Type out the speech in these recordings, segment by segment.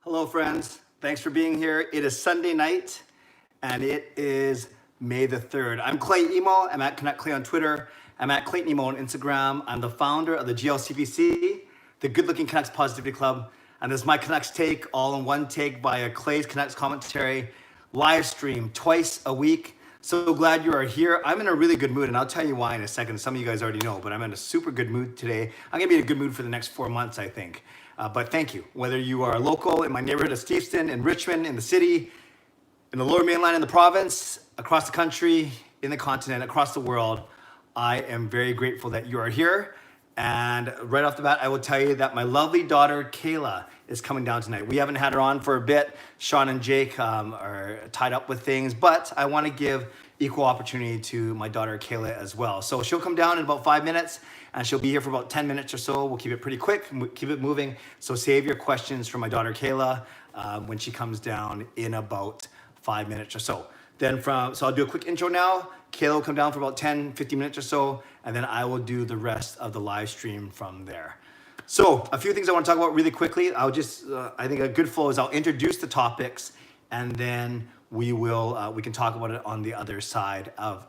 Hello, friends. Thanks for being here. It is Sunday night, and it is May the 3rd. I'm Clay Emo. I'm at Connect Clay on Twitter. I'm at Clayton Emo on Instagram. I'm the founder of the GLCPC, the Good Looking Canucks Positivity Club, and this is my Canucks take, all in one take via Clay's Canucks commentary, live stream twice a week. So glad you are here. I'm in a really good mood, and I'll tell you why in a second. Some of you guys already know, but I'm in a super good mood today. I'm gonna be in a good mood for the next 4 months, I think. But thank you. Whether you are local in my neighborhood of Steveston, in Richmond, in the city, in the Lower Mainland, in the province, across the country, in the continent, across the world, I am very grateful that you are here. And right off the bat, I will tell you that my lovely daughter, Kayla, is coming down tonight. We haven't had her on for a bit. Sean and Jake are tied up with things, but I want to give equal opportunity to my daughter, Kayla, as well. So she'll come down in about 5 minutes, and she'll be here for about 10 minutes or so. We'll keep it pretty quick, keep it moving. So save your questions for my daughter, Kayla, when she comes down in about 5 minutes or so. So I'll do a quick intro now. Kayla will come down for about 10, 15 minutes or so, and then I will do the rest of the live stream from there. So a few things I want to talk about really quickly. I think a good flow is I'll introduce the topics, and then we can talk about it on the other side of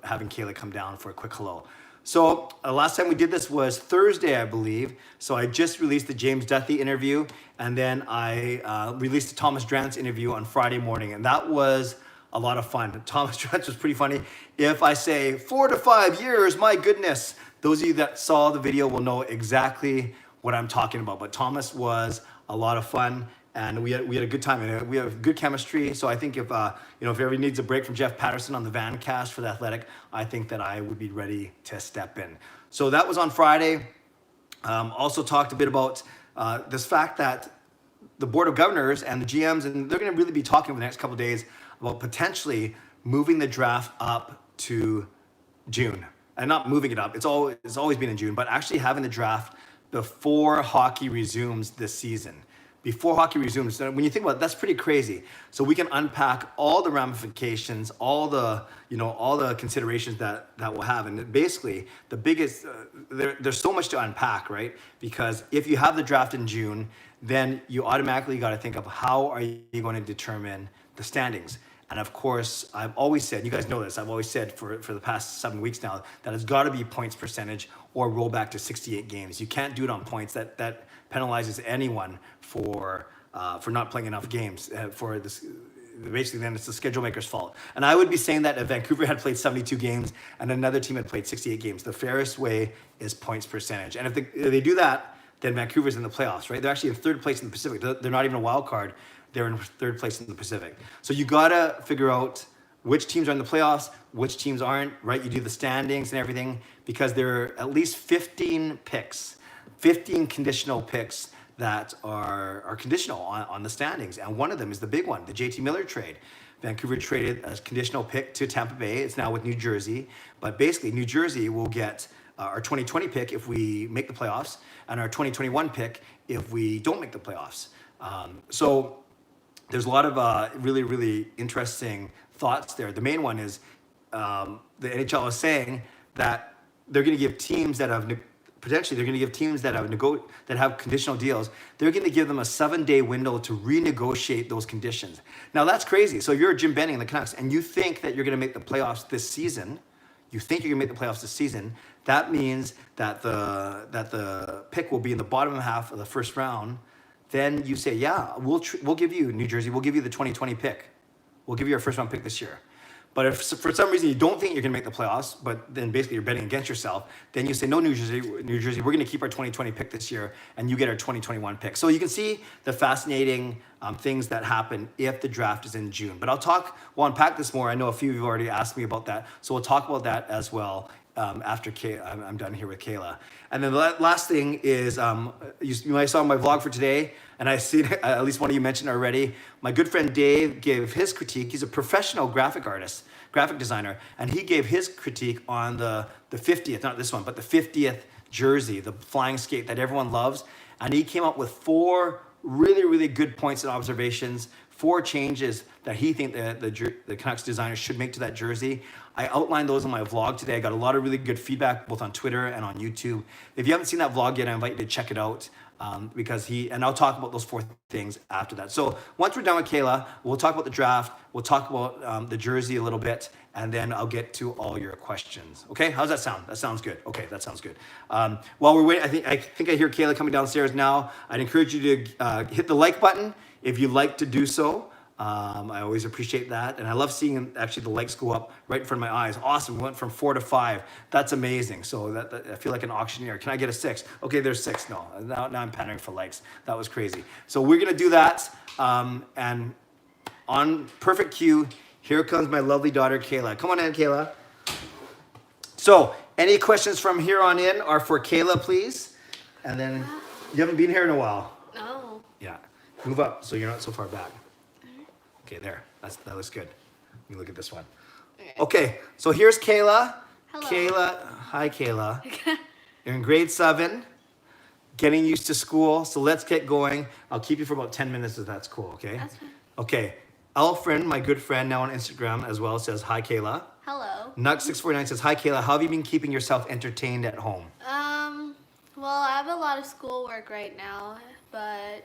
having Kayla come down for a quick hello. So last time we did this was Thursday, I believe. So I just released the James Duthie interview, and then I released the Thomas Drance interview on Friday morning, and that was a lot of fun. Thomas Drance was pretty funny. If I say 4 to 5 years, my goodness, those of you that saw the video will know exactly what I'm talking about. But Thomas was a lot of fun, and we had a good time, and we have good chemistry. So I think if everybody needs a break from Jeff Patterson on the Van cast for the Athletic, I think that I would be ready to step in. So that was on Friday. Also talked a bit about this fact that the Board of Governors and the GMs, and they're going to really be talking over the next couple of days about potentially moving the draft up to June. And not moving it up, it's always been in June, but actually having the draft before hockey resumes this season. Before hockey resumes, when you think about it, that's pretty crazy. So we can unpack all the ramifications, all the considerations that we'll have. And basically, the biggest, there's so much to unpack, right? Because if you have the draft in June, then you automatically got to think of how are you going to determine the standings. And of course, I've always said, you guys know this, I've always said for the past 7 weeks now, that it's got to be points percentage or roll back to 68 games. You can't do it on points. That penalizes anyone for not playing enough games. For this, basically, then it's the schedule maker's fault. And I would be saying that if Vancouver had played 72 games and another team had played 68 games, the fairest way is points percentage. And if they do that, then Vancouver's in the playoffs, right? They're actually in third place in the Pacific. They're not even a wild card. They're in third place in the Pacific. So you gotta figure out which teams are in the playoffs, which teams aren't, right? You do the standings and everything, because there are at least 15 conditional picks that are conditional on the standings. And one of them is the big one, the JT Miller trade. Vancouver traded a conditional pick to Tampa Bay. It's now with New Jersey. But basically, New Jersey will get our 2020 pick if we make the playoffs, and our 2021 pick if we don't make the playoffs. So there's a lot of really, really interesting thoughts there. The main one is the NHL is saying that they're going to give teams that have that have conditional deals, they're going to give them a 7-day window to renegotiate those conditions. Now that's crazy. So if you're Jim Benning in the Canucks and you think that you're going to make the playoffs this season, that means that the pick will be in the bottom half of the first round. Then you say, yeah, we'll give you, New Jersey, we'll give you the 2020 pick. We'll give you our first round pick this year. But if for some reason you don't think you're going to make the playoffs, but then basically you're betting against yourself, then you say, no, New Jersey, we're going to keep our 2020 pick this year, and you get our 2021 pick. So you can see the fascinating things that happen if the draft is in June. But we'll unpack this more. I know a few of you have already asked me about that, so we'll talk about that as well after I'm done here with Kayla. And then the last thing is, you might have saw my vlog for today, and I see at least one of you mentioned already. My good friend Dave gave his critique. He's a professional graphic designer, and he gave his critique on the 50th, not this one, but the 50th jersey, the flying skate that everyone loves. And he came up with 4 really, really good points and observations 4 changes that he thinks the Canucks designers should make to that jersey. I outlined those in my vlog today. I got a lot of really good feedback both on Twitter and on YouTube. If you haven't seen that vlog yet, I invite you to check it out and I'll talk about those 4 things after that. So once we're done with Kayla, we'll talk about the draft. We'll talk about the jersey a little bit, and then I'll get to all your questions. Okay, how's that sound? That sounds good. Okay, that sounds good. While we're waiting, I think I hear Kayla coming downstairs now. I'd encourage you to hit the like button if you'd like to do so. I always appreciate that, and I love seeing actually the likes go up right in front of my eyes. Awesome, we went from 4 to 5. That's amazing. So that I feel like an auctioneer. Can I get a 6? Okay, there's 6. No, now I'm pandering for likes. That was crazy. So we're gonna do that, and on perfect cue, here comes my lovely daughter Kayla. Come on in, Kayla. So any questions from here on in are for Kayla, please. And then you haven't been here in a while. No. Yeah, move up so you're not so far back. Okay, there. That looks good. Let me look at this one. Okay, so here's Kayla. Hello. Kayla, hi Kayla. You're in grade 7, getting used to school. So let's get going. I'll keep you for about 10 minutes if that's cool, okay? That's fine. Okay, Alfred, my good friend now on Instagram as well, says hi Kayla. Hello. Nux649 says hi Kayla. How have you been keeping yourself entertained at home? Well, I have a lot of schoolwork right now, but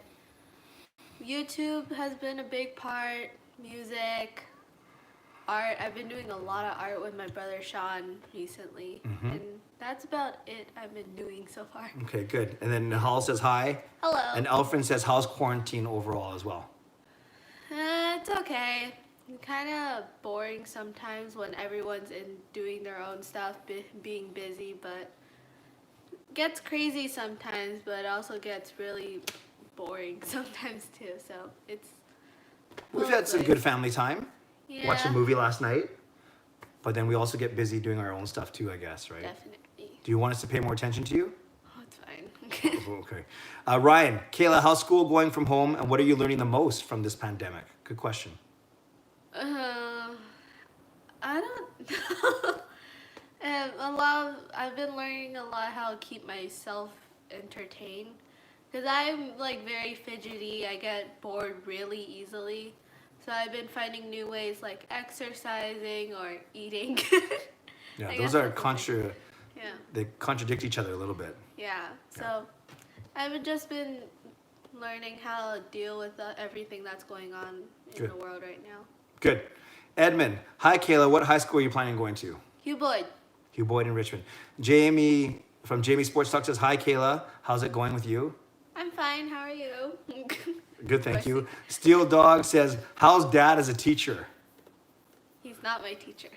YouTube has been a big part, music, art. I've been doing a lot of art with my brother Sean recently, and that's about it I've been doing so far. Okay, good. And then Nahal says hi. Hello. And Alfred says how's quarantine overall as well? It's okay. Kind of boring sometimes when everyone's doing their own stuff, being busy, but gets crazy sometimes, but also gets really boring sometimes too. So it's. We've had some good family time. Yeah. Watched a movie last night, but then we also get busy doing our own stuff too, I guess, right? Definitely. Do you want us to pay more attention to you? Oh, it's fine. Okay. Ryan, Kayla, how's school going from home, and what are you learning the most from this pandemic? Good question. I don't know. I've been learning a lot how to keep myself entertained. Because I'm like very fidgety, I get bored really easily. So I've been finding new ways like exercising or eating. Yeah, those are Yeah. They contradict each other a little bit. Yeah, so I've just been learning how to deal with everything that's going on in the world right now. Good. Edmund, hi Kayla, what high school are you planning on going to? Hugh Boyd. Hugh Boyd in Richmond. Jamie from Jamie Sports Talk says, hi Kayla, how's it going with you? I'm fine, how are you? Good, thank you. Steel Dog says, how's dad as a teacher? He's not my teacher.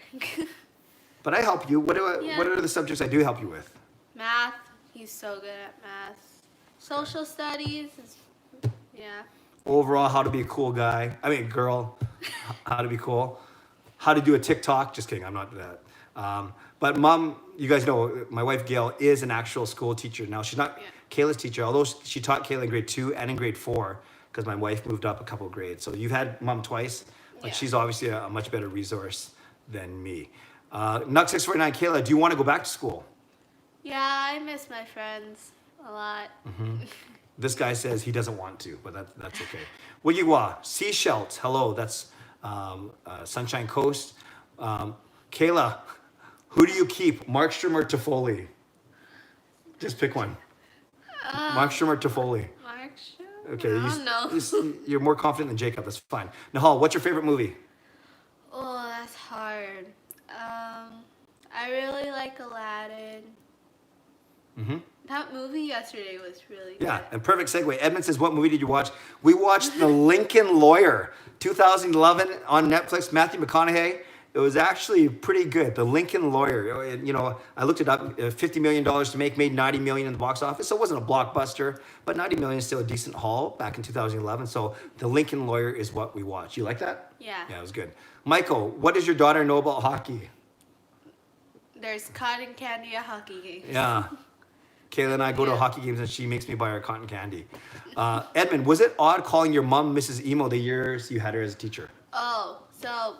But I help you. What are the subjects I do help you with? Math, he's so good at math. Social studies, yeah. Overall, how to be a cool guy. I mean, girl. How to be cool. How to do a TikTok. Just kidding, I'm not that. But mom, you guys know, my wife Gail is an actual school teacher. Now, she's not Kayla's teacher, although she taught Kayla in grade 2 and in grade 4, because my wife moved up a couple grades. So you've had mom twice, but she's obviously a much better resource than me. Nux649, Kayla, do you want to go back to school? Yeah, I miss my friends a lot. This guy says he doesn't want to, but that's okay. Wigiwa, Seashells, hello, that's Sunshine Coast. Kayla, who do you keep, Markstrom or Toffoli? Just pick one. Markstrom or Toffoli? Markstrom? Okay, I don't know. You're more confident than Jacob, that's fine. Nahal, what's your favorite movie? Oh, that's hard. I really like Aladdin. That movie yesterday was really good. Yeah, and perfect segue. Edmund says, what movie did you watch? We watched The Lincoln Lawyer, 2011 on Netflix, Matthew McConaughey. It was actually pretty good. The Lincoln Lawyer. You know, I looked it up. $50 million to make, made $90 million in the box office. So it wasn't a blockbuster, but $90 million is still a decent haul back in 2011. So The Lincoln Lawyer is what we watched. You like that? Yeah. Yeah, it was good. Michael, what does your daughter know about hockey? There's cotton candy at hockey games. Yeah. Kayla and I go to hockey games and she makes me buy her cotton candy. Edmund, was it odd calling your mom Mrs. Emo the years you had her as a teacher? Oh, so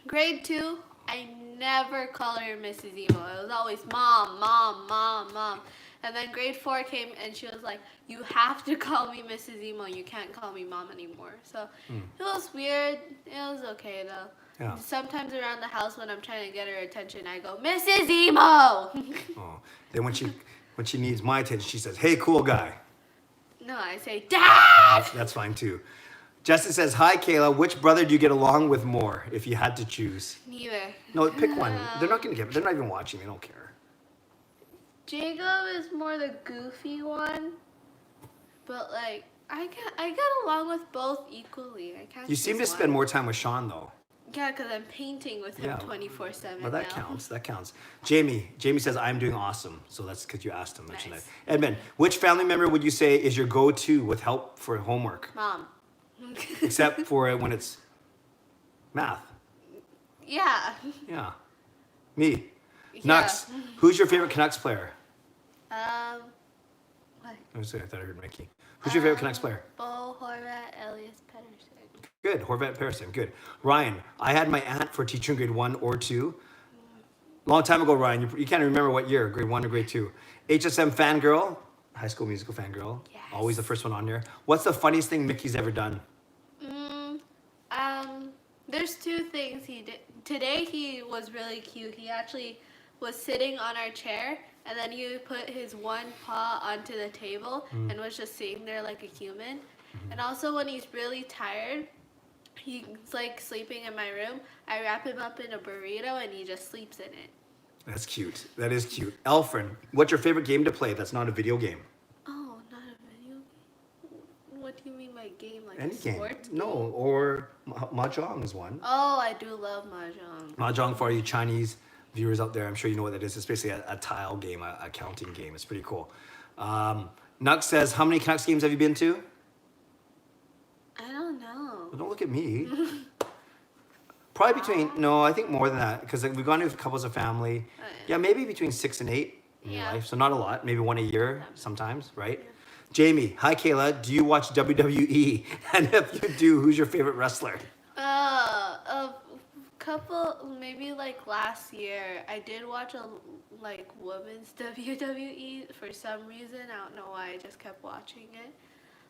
grade 2, I never called her Mrs. Emo. It was always mom, mom, mom, mom. And then grade 4 came and she was like, you have to call me Mrs. Emo. You can't call me mom anymore. So it was weird. It was okay though. Yeah. Sometimes around the house when I'm trying to get her attention, I go, Mrs. Emo. Oh. Then when she needs my attention, she says, hey, cool guy. No, I say, Dad. That's fine too. Justin says, hi, Kayla. Which brother do you get along with more if you had to choose? Neither. No, pick one. They're not going to get. They're not even watching. They don't care. Jacob is more the goofy one, but like I get along with both equally. I can't. You seem to spend more time with Sean though. Yeah, because I'm painting with him 24/7. Well, that counts. That counts. Jamie says, I'm doing awesome. So that's because you asked him. Mention Nice. that. Edmund, which family member would you say is your go-to with help for homework? Mom. Except for when it's math. Yeah. Yeah. Me. Yeah. Nux. Who's your favorite Canucks player? What? I thought I heard Mikey. Who's your favorite Canucks player? Bo Horvat, Elias Pettersson. Good. Horvat Pearson. Good. Ryan, I had my aunt for a teacher in grade 1 or 2. Long time ago, Ryan. You can't remember what year, grade 1 or grade 2. HSM fangirl, High School Musical fangirl. Yes. Always the first one on there. What's the funniest thing Mickey's ever done? There's 2 things he did. Today he was really cute. He actually was sitting on our chair and then he put his one paw onto the table and was just sitting there like a human. And also when he's really tired, he's like sleeping in my room. I wrap him up in a burrito and he just sleeps in it. That's cute. That is cute. Elfrin, what's your favorite game to play that's not a video game? Oh, not a video game? What do you mean by game? Like Any a game. sport? No, or Mahjong is one. Oh, I do love Mahjong. Mahjong, for you Chinese viewers out there, I'm sure you know what that is. It's basically a tile game, a counting game. It's pretty cool. Nux says, how many Canucks games have you been to? I don't know. Well, don't look at me. Probably I think more than that, because we've gone to couples of family. Yeah, maybe between 6 and 8 in your life. So not a lot, maybe one a year sometimes, right? Yeah. Jamie, hi Kayla, do you watch WWE? And if you do, who's your favorite wrestler? A couple, maybe like last year, I did watch a women's WWE for some reason. I don't know why, I just kept watching it.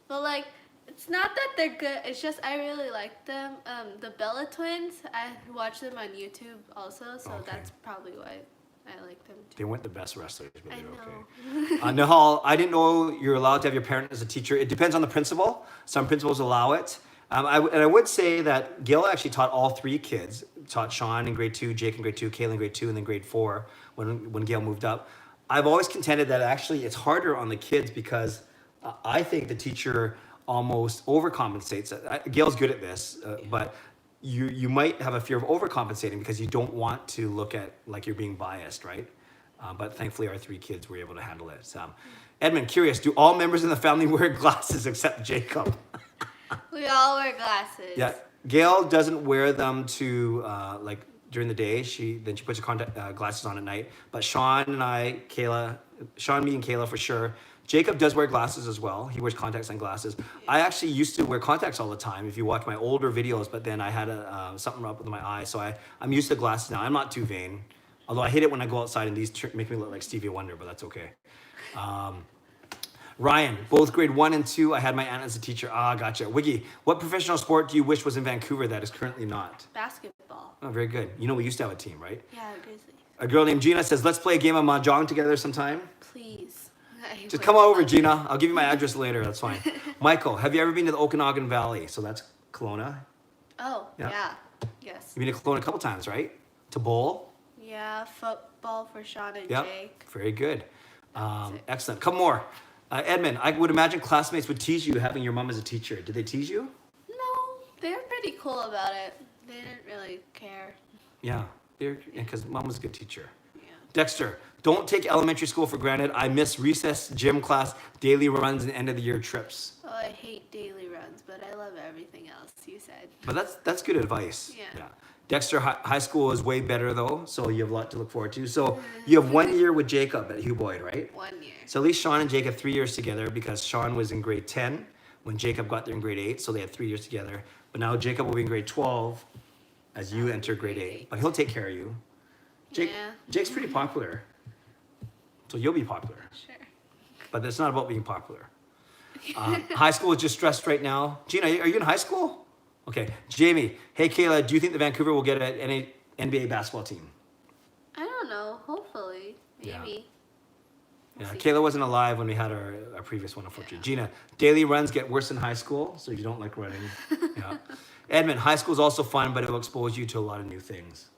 But like, it's not that they're good, it's just I really like them. The Bella Twins, I watch them on YouTube also, so that's probably why I like them too. They weren't the best wrestlers, but I they're know. okay. Nihal, I didn't know you're allowed to have your parent as a teacher. It depends on the principal. Some principals allow it. I would say that Gail actually taught all 3 kids. Taught Sean in grade 2, Jake in grade 2, Kayla in grade 2, and then grade 4 when Gail moved up. I've always contended that actually it's harder on the kids because I think the teacher almost overcompensates. Gail's good at this, but you might have a fear of overcompensating because you don't want to look at like you're being biased, right? But thankfully our 3 kids were able to handle it. Edmund, curious, do all members in the family wear glasses except Jacob? We all wear glasses. Yeah, Gail doesn't wear them to during the day. Then she puts her contact glasses on at night. But Sean, me, and Kayla for sure. Jacob does wear glasses as well. He wears contacts and glasses. I actually used to wear contacts all the time. If you watch my older videos, but then I had something up with my eye, so I'm used to glasses now. I'm not too vain, although I hate it when I go outside and these make me look like Stevie Wonder, but that's okay. Ryan, both grade 1 and 2, I had my aunt as a teacher. Gotcha. Wiggy, what professional sport do you wish was in Vancouver that is currently not? Basketball. Oh, very good. You know, we used to have a team, right? Yeah, Grizzlies. A girl named Gina says, let's play a game of Mahjong together sometime. Please. Just come over, Gina. I'll give you my address later. That's fine. Michael, have you ever been to the Okanagan Valley? So that's Kelowna. Oh, yeah. Yes. You've been to Kelowna a couple times, right? To bowl? Yeah, football for Sean and Yep. Jake. Very good. Excellent. Couple more. Edmund, I would imagine classmates would tease you having your mom as a teacher. Did they tease you? No, they were pretty cool about it. They didn't really care. Yeah, because mom was a good teacher. Yeah. Dexter, don't take elementary school for granted. I miss recess, gym class, daily runs, and end of the year trips. Oh, I hate daily runs, but I love everything else you said. But that's good advice. Yeah. Dexter, high school is way better though, so you have a lot to look forward to. So you have 1 year with Jacob at Hugh Boyd, right? 1 year. So at least Sean and Jake have 3 years together because Sean was in grade 10 when Jacob got there in grade 8, so they had 3 years together. But now Jacob will be in grade 12 as you enter grade 8. But he'll take care of you. Yeah. Jake's pretty popular, so you'll be popular. Sure. but it's not about being popular. High school is just stressed right now. Gina, are you in high school? Okay. Jamie, hey Kayla, do you think that Vancouver will get an NBA basketball team? I don't know. Hopefully, maybe. Yeah, Kayla wasn't alive when we had our previous one, unfortunately. Gina, daily runs get worse in high school, so you don't like running. Yeah. Edmund, high school is also fun, but it will expose you to a lot of new things.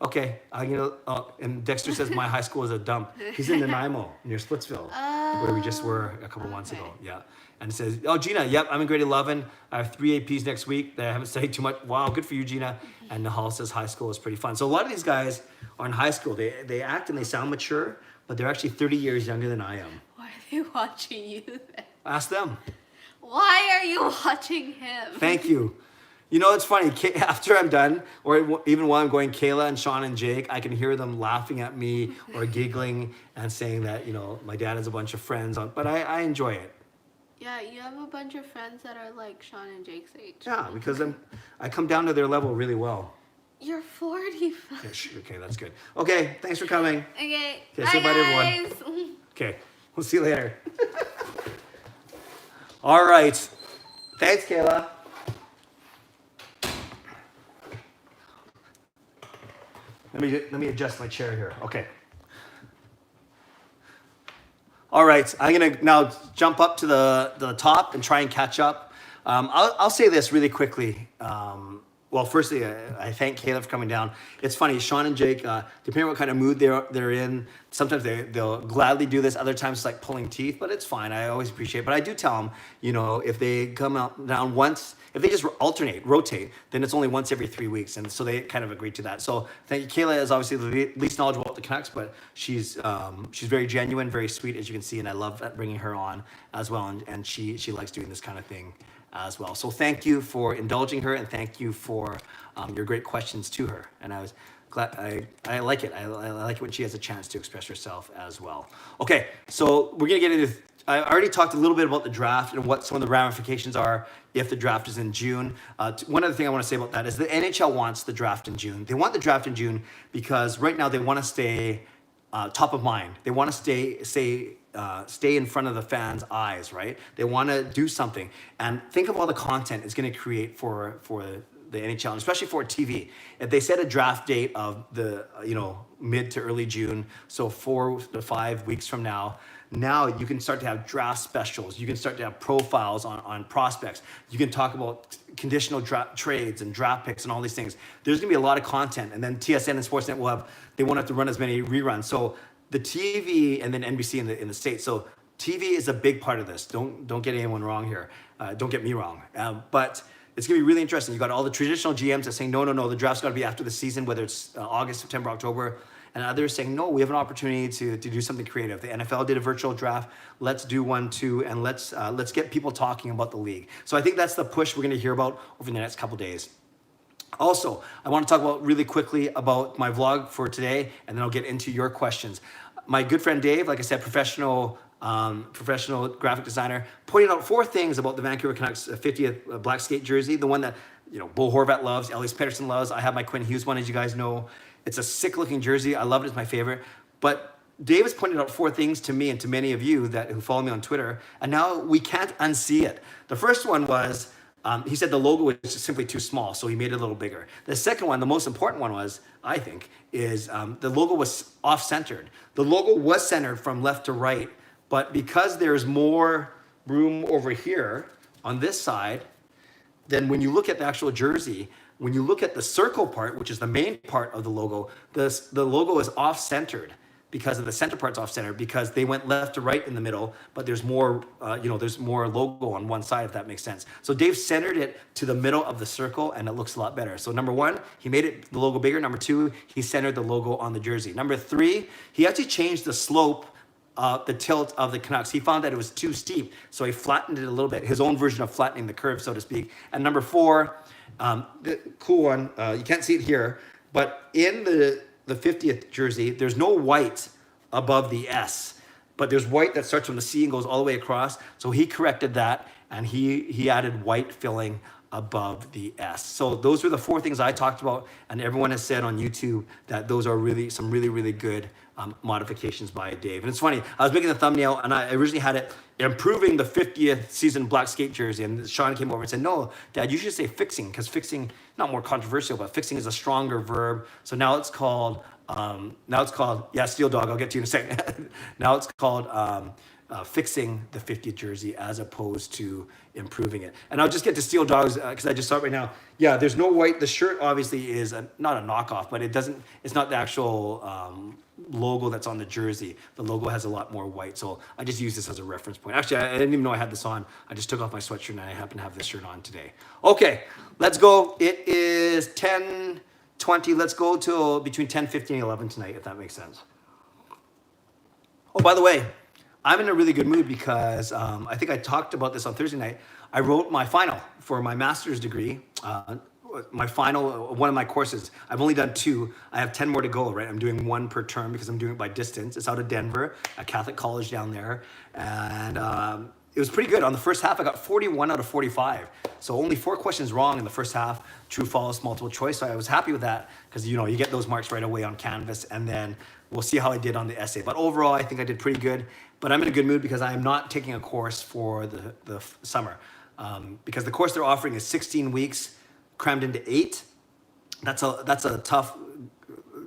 Okay, and Dexter says my high school is a dump. He's in Nanaimo near Splitsville, where we just were a couple months ago. Yeah, and it says, oh Gina, yep, I'm in grade 11. I have 3 APs next week that I haven't studied too much. Wow, good for you, Gina. And Nahal says high school is pretty fun. So a lot of these guys are in high school. They act and they sound mature, but they're actually 30 years younger than I am. Why are they watching you then? Ask them. Why are you watching him? Thank you. You know, it's funny, after I'm done, or even while I'm going, Kayla and Sean and Jake, I can hear them laughing at me or giggling and saying that, my dad has a bunch of friends, but I enjoy it. Yeah, you have a bunch of friends that are like Sean and Jake's age. Yeah, because I come down to their level really well. You're 45. Okay, that's good. Okay, thanks for coming. Okay, say bye to everyone. everyone. Okay, we'll see you later. All right. Thanks, Kayla. Let me adjust my chair here. Okay. All right, I'm gonna now jump up to the top and try and catch up. I'll say this really quickly. Well, firstly, I thank Caleb for coming down. It's funny, Sean and Jake, depending on what kind of mood they're in, sometimes they'll gladly do this. Other times it's like pulling teeth, but it's fine. I always appreciate it. But I do tell them, if they come down once, if they just rotate, then it's only once every 3 weeks. And so they kind of agreed to that. So thank you. Kayla is obviously the least knowledgeable about the Canucks, but she's very genuine, very sweet, as you can see. And I love bringing her on as well. And she likes doing this kind of thing as well. So thank you for indulging her, and thank you for your great questions to her. And I was glad, I like it. I like it when she has a chance to express herself as well. Okay, so we're gonna get into, I already talked a little bit about the draft and what some of the ramifications are if the draft is in June. One other thing I want to say about that is the NHL wants the draft in June. They want the draft in June because right now they want to stay top of mind. They want to stay in front of the fans' eyes, right? They want to do something. And think of all the content it's going to create for the NHL, and especially for TV. If they set a draft date of the mid to early June, so 4 to 5 weeks from now you can start to have draft specials. You can start to have profiles on prospects. You can talk about conditional trades and draft picks and all these things. There's going to be a lot of content. And then TSN and Sportsnet they won't have to run as many reruns. So the TV and then NBC in the States. So TV is a big part of this. Don't get anyone wrong here. Don't get me wrong. But it's going to be really interesting. You got all the traditional GMs that saying, no, the draft's got to be after the season, whether it's August, September, October. And others saying, no, we have an opportunity to do something creative. The NFL did a virtual draft. Let's do one too, and let's get people talking about the league. So I think that's the push we're going to hear about over the next couple days. Also, I want to talk about really quickly about my vlog for today, and then I'll get into your questions. My good friend Dave, like I said, professional graphic designer, pointed out 4 things about the Vancouver Canucks 50th black skate jersey, the one that Bo Horvat loves, Elias Pettersson loves. I have my Quinn Hughes one, as you guys know. It's a sick looking jersey. I love it. It's my favorite. But Dave has pointed out 4 things to me and to many of you who follow me on Twitter, and now we can't unsee it. The first one was, he said the logo was just simply too small, so he made it a little bigger. The second one, the most important one was, I think, is the logo was off-centered. The logo was centered from left to right, but because there's more room over here on this side, then when you look at the actual jersey, when you look at the circle part, which is the main part of the logo, the logo is off-centered because of the center part's off-centered because they went left to right in the middle, but there's more, there's more logo on one side, if that makes sense. So Dave centered it to the middle of the circle, and it looks a lot better. So number 1, he made the logo bigger. Number 2, he centered the logo on the jersey. Number 3, he actually changed the slope, the tilt of the Canucks. He found that it was too steep, so he flattened it a little bit, his own version of flattening the curve, so to speak. And number 4, the cool one, you can't see it here, but in the 50th jersey, there's no white above the S, but there's white that starts from the C and goes all the way across. So he corrected that, and he added white filling above the S. So those were the 4 things I talked about, and everyone has said on YouTube that those are really some really good modifications by Dave. And it's funny, I was making the thumbnail and I originally had it improving the 50th season black skate jersey, and Sean came over and said, no, Dad, you should say fixing, because fixing, not more controversial, but fixing is a stronger verb. So now it's called, yeah, Steel Dog, I'll get to you in a second. Now it's called fixing the 50th jersey as opposed to improving it. And I'll just get to Steel Dogs because I just saw it right now. Yeah, there's no white. The shirt obviously is not a knockoff, but it's not the actual logo that's on the jersey. The logo has a lot more white. So I just use this as a reference point. Actually, I didn't even know I had this on. I just took off my sweatshirt and I happen to have this shirt on today. Okay, let's go. It is 10:20. Let's go to between 10:15 and 11 tonight, if that makes sense. Oh, by the way, I'm in a really good mood because I think I talked about this on Thursday night. I wrote my final for my master's degree. My final, one of my courses. I've only done 2. I have 10 more to go, right? I'm doing 1 per term because I'm doing it by distance. It's out of Denver, a Catholic college down there. And it was pretty good. On the first half, I got 41 out of 45. So only 4 questions wrong in the first half, true, false, multiple choice. So I was happy with that because, you know, you get those marks right away on Canvas, and then we'll see how I did on the essay. But overall, I think I did pretty good. But I'm in a good mood because I am not taking a course for the summer. Because the course they're offering is 16 weeks crammed into 8. That's a tough,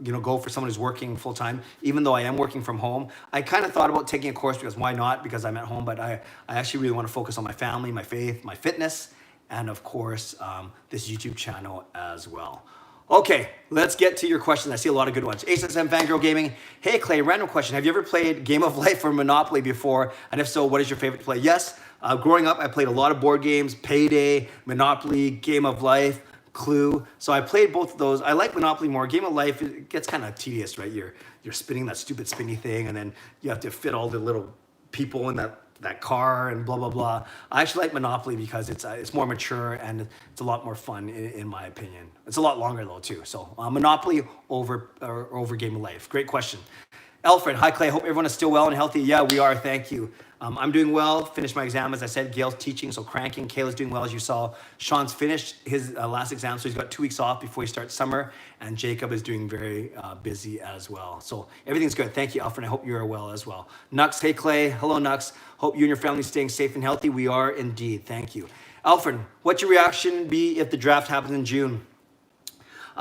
you know, goal for someone who's working full time. Even though I am working from home, I kind of thought about taking a course because why not? Because I'm at home. But I actually really want to focus on my family, my faith, my fitness, and of course this YouTube channel as well. Okay, let's get to your questions. I see a lot of good ones. HSM Fangirl Gaming. Hey Clay, random question. Have you ever played Game of Life or Monopoly before? And if so, what is your favorite play? Yes, growing up, I played a lot of board games, Payday, Monopoly, Game of Life, Clue. So I played both of those. I like Monopoly more. Game of Life, it gets kind of tedious, right? You're spinning that stupid spinny thing, and then you have to fit all the little people in that car and blah, blah, blah. I actually like Monopoly because it's more mature and it's a lot more fun in my opinion. It's a lot longer though too. So Monopoly over Game of Life. Great question. Alfred, hi Clay, hope everyone is still well and healthy. Yeah, we are, thank you. I'm doing well, finished my exam, as I said. Gail's teaching, so cranking. Kayla's doing well, as you saw. Sean's finished his last exam, so he's got 2 weeks off before he starts summer. And Jacob is doing very busy as well. So everything's good. Thank you, Alfred. I hope you're well as well. Nux, hey Clay. Hello, Nux. Hope you and your family staying safe and healthy. We are indeed. Thank you. Alfred, what's your reaction be if the draft happens in June?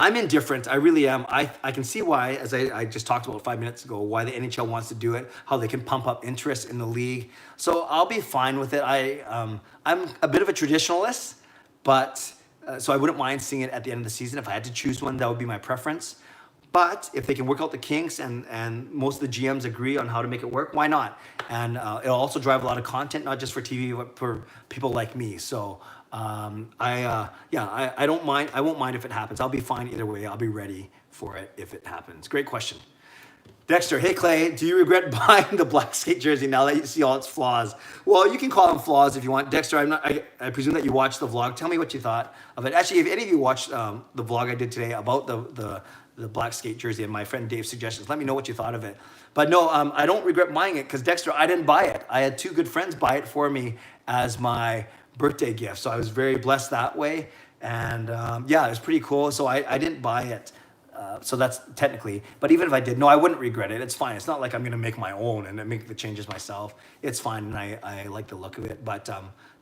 I'm indifferent. I really am. I can see why, as I just talked about 5 minutes ago, why the NHL wants to do it, how they can pump up interest in the league. So I'll be fine with it. I'm a bit of a traditionalist, but so I wouldn't mind seeing it at the end of the season. If I had to choose one, that would be my preference. But if they can work out the kinks and most of the GMs agree on how to make it work, why not? And it'll also drive a lot of content, not just for TV, but for people like me. So I don't mind. I won't mind if it happens. I'll be fine either way. I'll be ready for it if it happens. Great question. Dexter, hey Clay, do you regret buying the black skate jersey now that you see all its flaws? Well, you can call them flaws if you want. Dexter, I presume that you watched the vlog. Tell me what you thought of it. Actually, if any of you watched the vlog I did today about the black skate jersey and my friend Dave's suggestions, let me know what you thought of it. But no, I don't regret buying it because Dexter, I didn't buy it. I had 2 good friends buy it for me as my birthday gift. So I was very blessed that way. And yeah, it was pretty cool. So I didn't buy it. So that's technically, but even if I did, no, I wouldn't regret it. It's fine. It's not like I'm going to make my own and make the changes myself. It's fine. And I like the look of it. But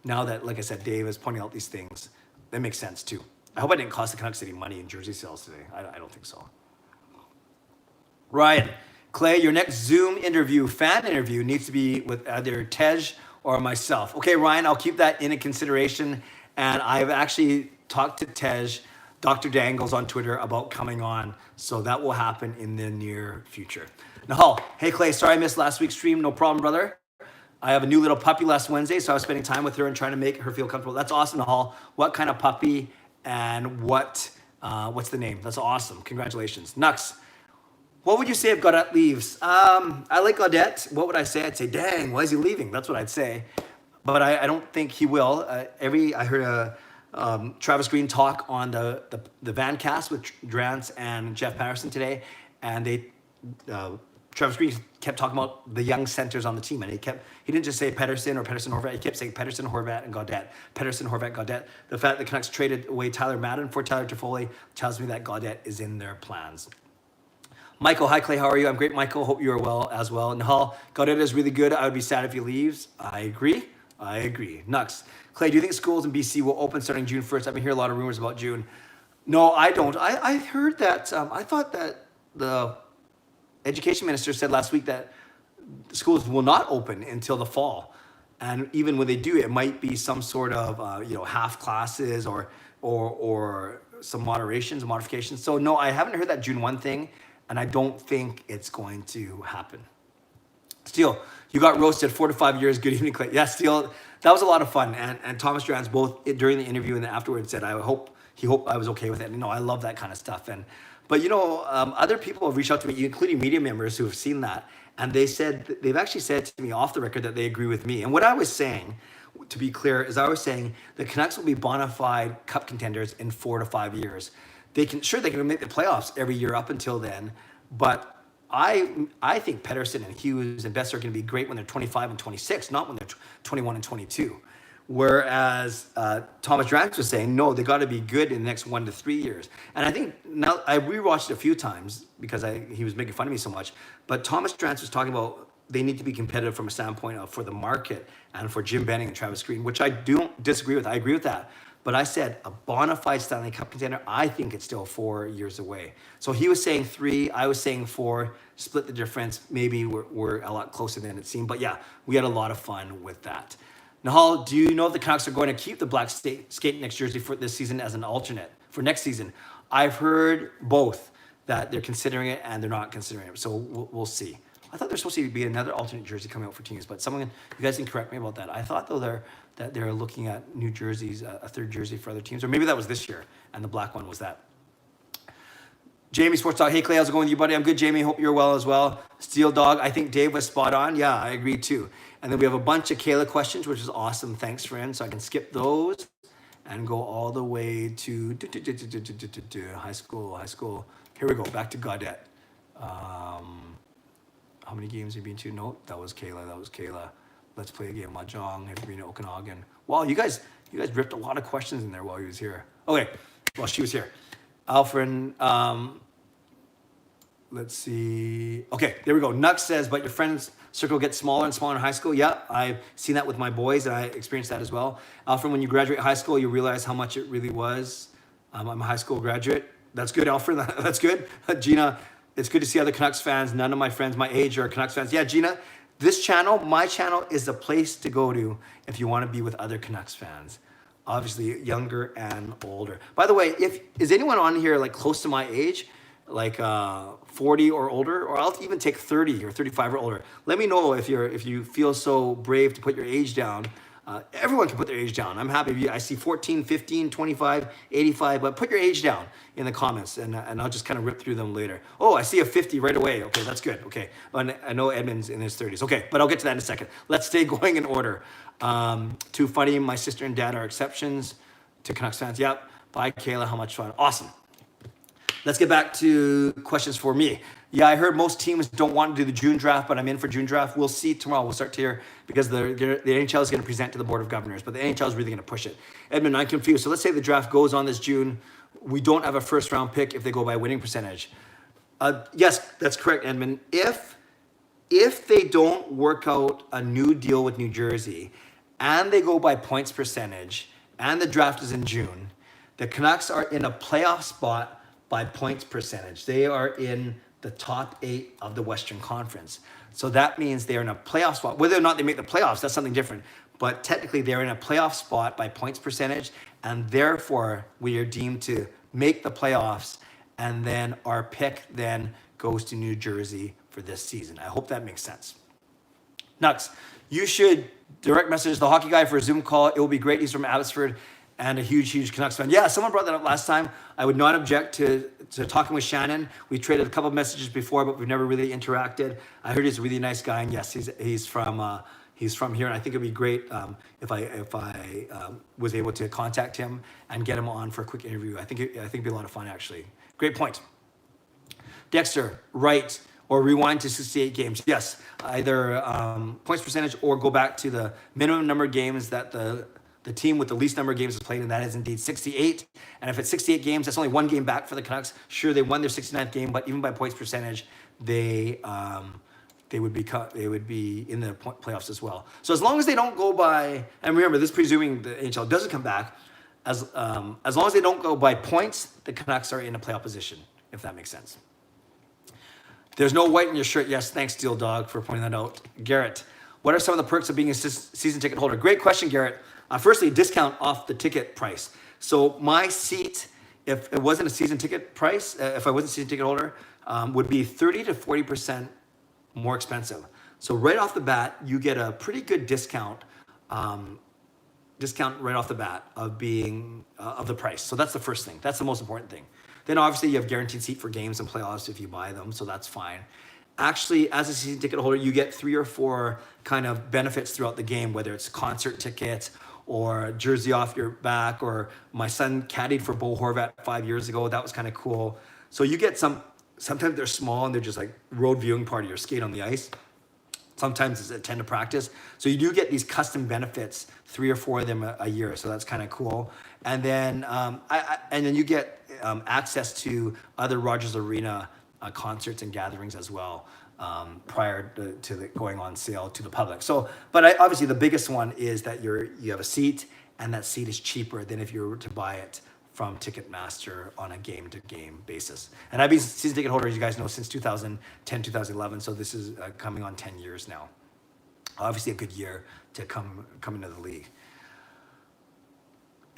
now that, like I said, Dave is pointing out these things, that makes sense too. I hope I didn't cost the Canucks any money in jersey sales today. I don't think so. Ryan, Clay, your next Zoom interview, fan interview, needs to be with either Tej or myself. Okay, Ryan, I'll keep that in consideration. And I've actually talked to Tej, Dr. Dangles on Twitter, about coming on. So that will happen in the near future. Nahal, hey Clay, sorry I missed last week's stream. No problem, brother. I have a new little puppy last Wednesday, so I was spending time with her and trying to make her feel comfortable. That's awesome, Nahal. What kind of puppy and what's the name? That's awesome. Congratulations. Nux, what would you say if Gaudette leaves? I like Gaudette. What would I say? I'd say, dang, why is he leaving? That's what I'd say. But I don't think he will. I heard Travis Green talk on the Vancast with Drance and Jeff Patterson today, and Travis Green kept talking about the young centers on the team, and he didn't just say Pettersson or Pettersson Horvat. He kept saying Pettersson, Horvat, and Gaudette. Pettersson, Horvat, Gaudette. The fact that the Canucks traded away Tyler Madden for Tyler Toffoli tells me that Gaudette is in their plans. Michael, hi Clay, how are you? I'm great, Michael. Hope you are well as well. Nahal, Gaudette is really good. I would be sad if he leaves. I agree. Nux, Clay, do you think schools in BC will open starting June 1st? I've been hearing a lot of rumors about June. No, I don't. I heard that. I thought that the education minister said last week that schools will not open until the fall, and even when they do, it might be some sort of half classes or some modifications. So no, I haven't heard that June 1 thing, and I don't think it's going to happen. Steele, you got roasted 4 to 5 years. Good evening, Clay. Yeah, Steele, that was a lot of fun, and Thomas Drance both during the interview and then afterwards said he hoped I was okay with it. I love that kind of stuff. But other people have reached out to me, including media members who have seen that, and they've actually said to me off the record that they agree with me. And what I was saying, to be clear, is I was saying the Canucks will be bona fide cup contenders in 4 to 5 years. They can make the playoffs every year up until then, but I think Pettersson and Hughes and Besser are going to be great when they're 25 and 26, not when they're 21 and 22. Whereas Thomas Drance was saying, no, they got to be good in the next 1 to 3 years. And I think now I rewatched it a few times because he was making fun of me so much. But Thomas Drance was talking about they need to be competitive from a standpoint of for the market and for Jim Benning and Travis Green, which I don't disagree with. I agree with that. But I said a bona fide Stanley Cup contender, I think it's still 4 years away. So he was saying 3, I was saying 4, split the difference. Maybe we're a lot closer than it seemed. But yeah, we had a lot of fun with that. Nahal, do you know if the Canucks are going to keep the black skate next jersey for this season as an alternate for next season? I've heard both, that they're considering it and they're not considering it. So we'll see. I thought there's supposed to be another alternate jersey coming out for teams, but you guys can correct me about that. I thought though that they're looking at new jerseys, a third jersey for other teams, or maybe that was this year and the black one was that. Jamie Sports Dog, hey Clay, how's it going with you, buddy? I'm good, Jamie. Hope you're well as well. Steel Dog, I think Dave was spot on. Yeah, I agree too. And then we have a bunch of Kayla questions, which is awesome. Thanks, friend. So I can skip those and go all the way to high school. Here we go, back to Gaudette. How many games have you been to? No, that was Kayla. Let's play a game. Mahjong, have you been to Okanagan? Wow, you guys ripped a lot of questions in there while he was here. Okay, well, she was here. Alfred, let's see. Okay, there we go. Nux says, but your friends circle gets smaller and smaller in high school. Yeah, I've seen that with my boys, and I experienced that as well. Alfred, when you graduate high school, you realize how much it really was. I'm a high school graduate. That's good, Alfred. That's good. Gina, it's good to see other Canucks fans. None of my friends my age are Canucks fans. Yeah, Gina, my channel is the place to go to if you want to be with other Canucks fans. Obviously, younger and older. By the way, is anyone on here like close to my age, like 40 or older, or I'll even take 30 or 35 or older. Let me know if you feel so brave to put your age down. Everyone can put their age down. I'm happy. I see 14, 15, 25, 85, but put your age down in the comments, and I'll just kind of rip through them later. Oh, I see a 50 right away. Okay, that's good. Okay, and I know Edmund's in his 30s. Okay, but I'll get to that in a second. Let's stay going in order. Too funny. My sister and dad are exceptions to Canucks fans. Yep. Bye, Kayla. How much fun. Awesome. Let's get back to questions for me. Yeah, I heard most teams don't want to do the June draft, but I'm in for June draft. We'll see tomorrow. We'll start to hear because the NHL is going to present to the Board of Governors, but the NHL is really going to push it. Edmund, I'm confused. So let's say the draft goes on this June. We don't have a first round pick if they go by winning percentage. Yes, that's correct, Edmund. If they don't work out a new deal with New Jersey and they go by points percentage and the draft is in June, the Canucks are in a playoff spot by points percentage. They are in the top 8 of the Western Conference. So that means they're in a playoff spot. Whether or not they make the playoffs, that's something different. But technically, they're in a playoff spot by points percentage, and therefore, we are deemed to make the playoffs, and then our pick then goes to New Jersey for this season. I hope that makes sense. Nux, you should direct message the hockey guy for a Zoom call. It will be great. He's from Abbotsford and a huge Canucks fan. Yeah, someone brought that up last time. I would not object to talking with Shannon. We traded a couple of messages before, but we've never really interacted. I heard he's a really nice guy, and yes, he's from here, and I think it'd be great if I was able to contact him and get him on for a quick interview. I think it'd be a lot of fun, actually. Great point. Dexter, right. or rewind to 68 games. Yes, either points percentage or go back to the minimum number of games that the team with the least number of games has played, and that is indeed 68. And if it's 68 games, that's only one game back for the Canucks. Sure, they won their 69th game, but even by points percentage, they would be in the playoffs as well. So as long as they don't go by, and remember, this is presuming the NHL doesn't come back, as long as they don't go by points, the Canucks are in a playoff position, if that makes sense. There's no white in your shirt. Yes, thanks, Steel Dog, for pointing that out. Garrett, what are some of the perks of being a season ticket holder? Great question, Garrett. Firstly, discount off the ticket price. So my seat, if it wasn't a season ticket price, if I wasn't a season ticket holder, would be 30 to 40% more expensive. So right off the bat, you get a pretty good discount right off the bat of being of the price. So that's the first thing. That's the most important thing. Then obviously you have guaranteed seat for games and playoffs if you buy them, so that's fine. Actually, as a season ticket holder, you get 3 or 4 kind of benefits throughout the game, whether it's concert tickets or jersey off your back, or my son caddied for Bo Horvat 5 years ago. That was kind of cool. So you get sometimes they're small and they're just like road viewing party or skate on the ice. Sometimes it's attend to practice. So you do get these custom benefits, 3 or 4 of them a year. So that's kind of cool. And then you get access to other Rogers Arena concerts and gatherings as well prior to going on sale to the public. So, but obviously the biggest one is that you have a seat, and that seat is cheaper than if you were to buy it from Ticketmaster on a game-to-game basis. And I've been season ticket holder, as you guys know, since 2010, 2011. So this is coming on 10 years now. Obviously a good year to come into the league.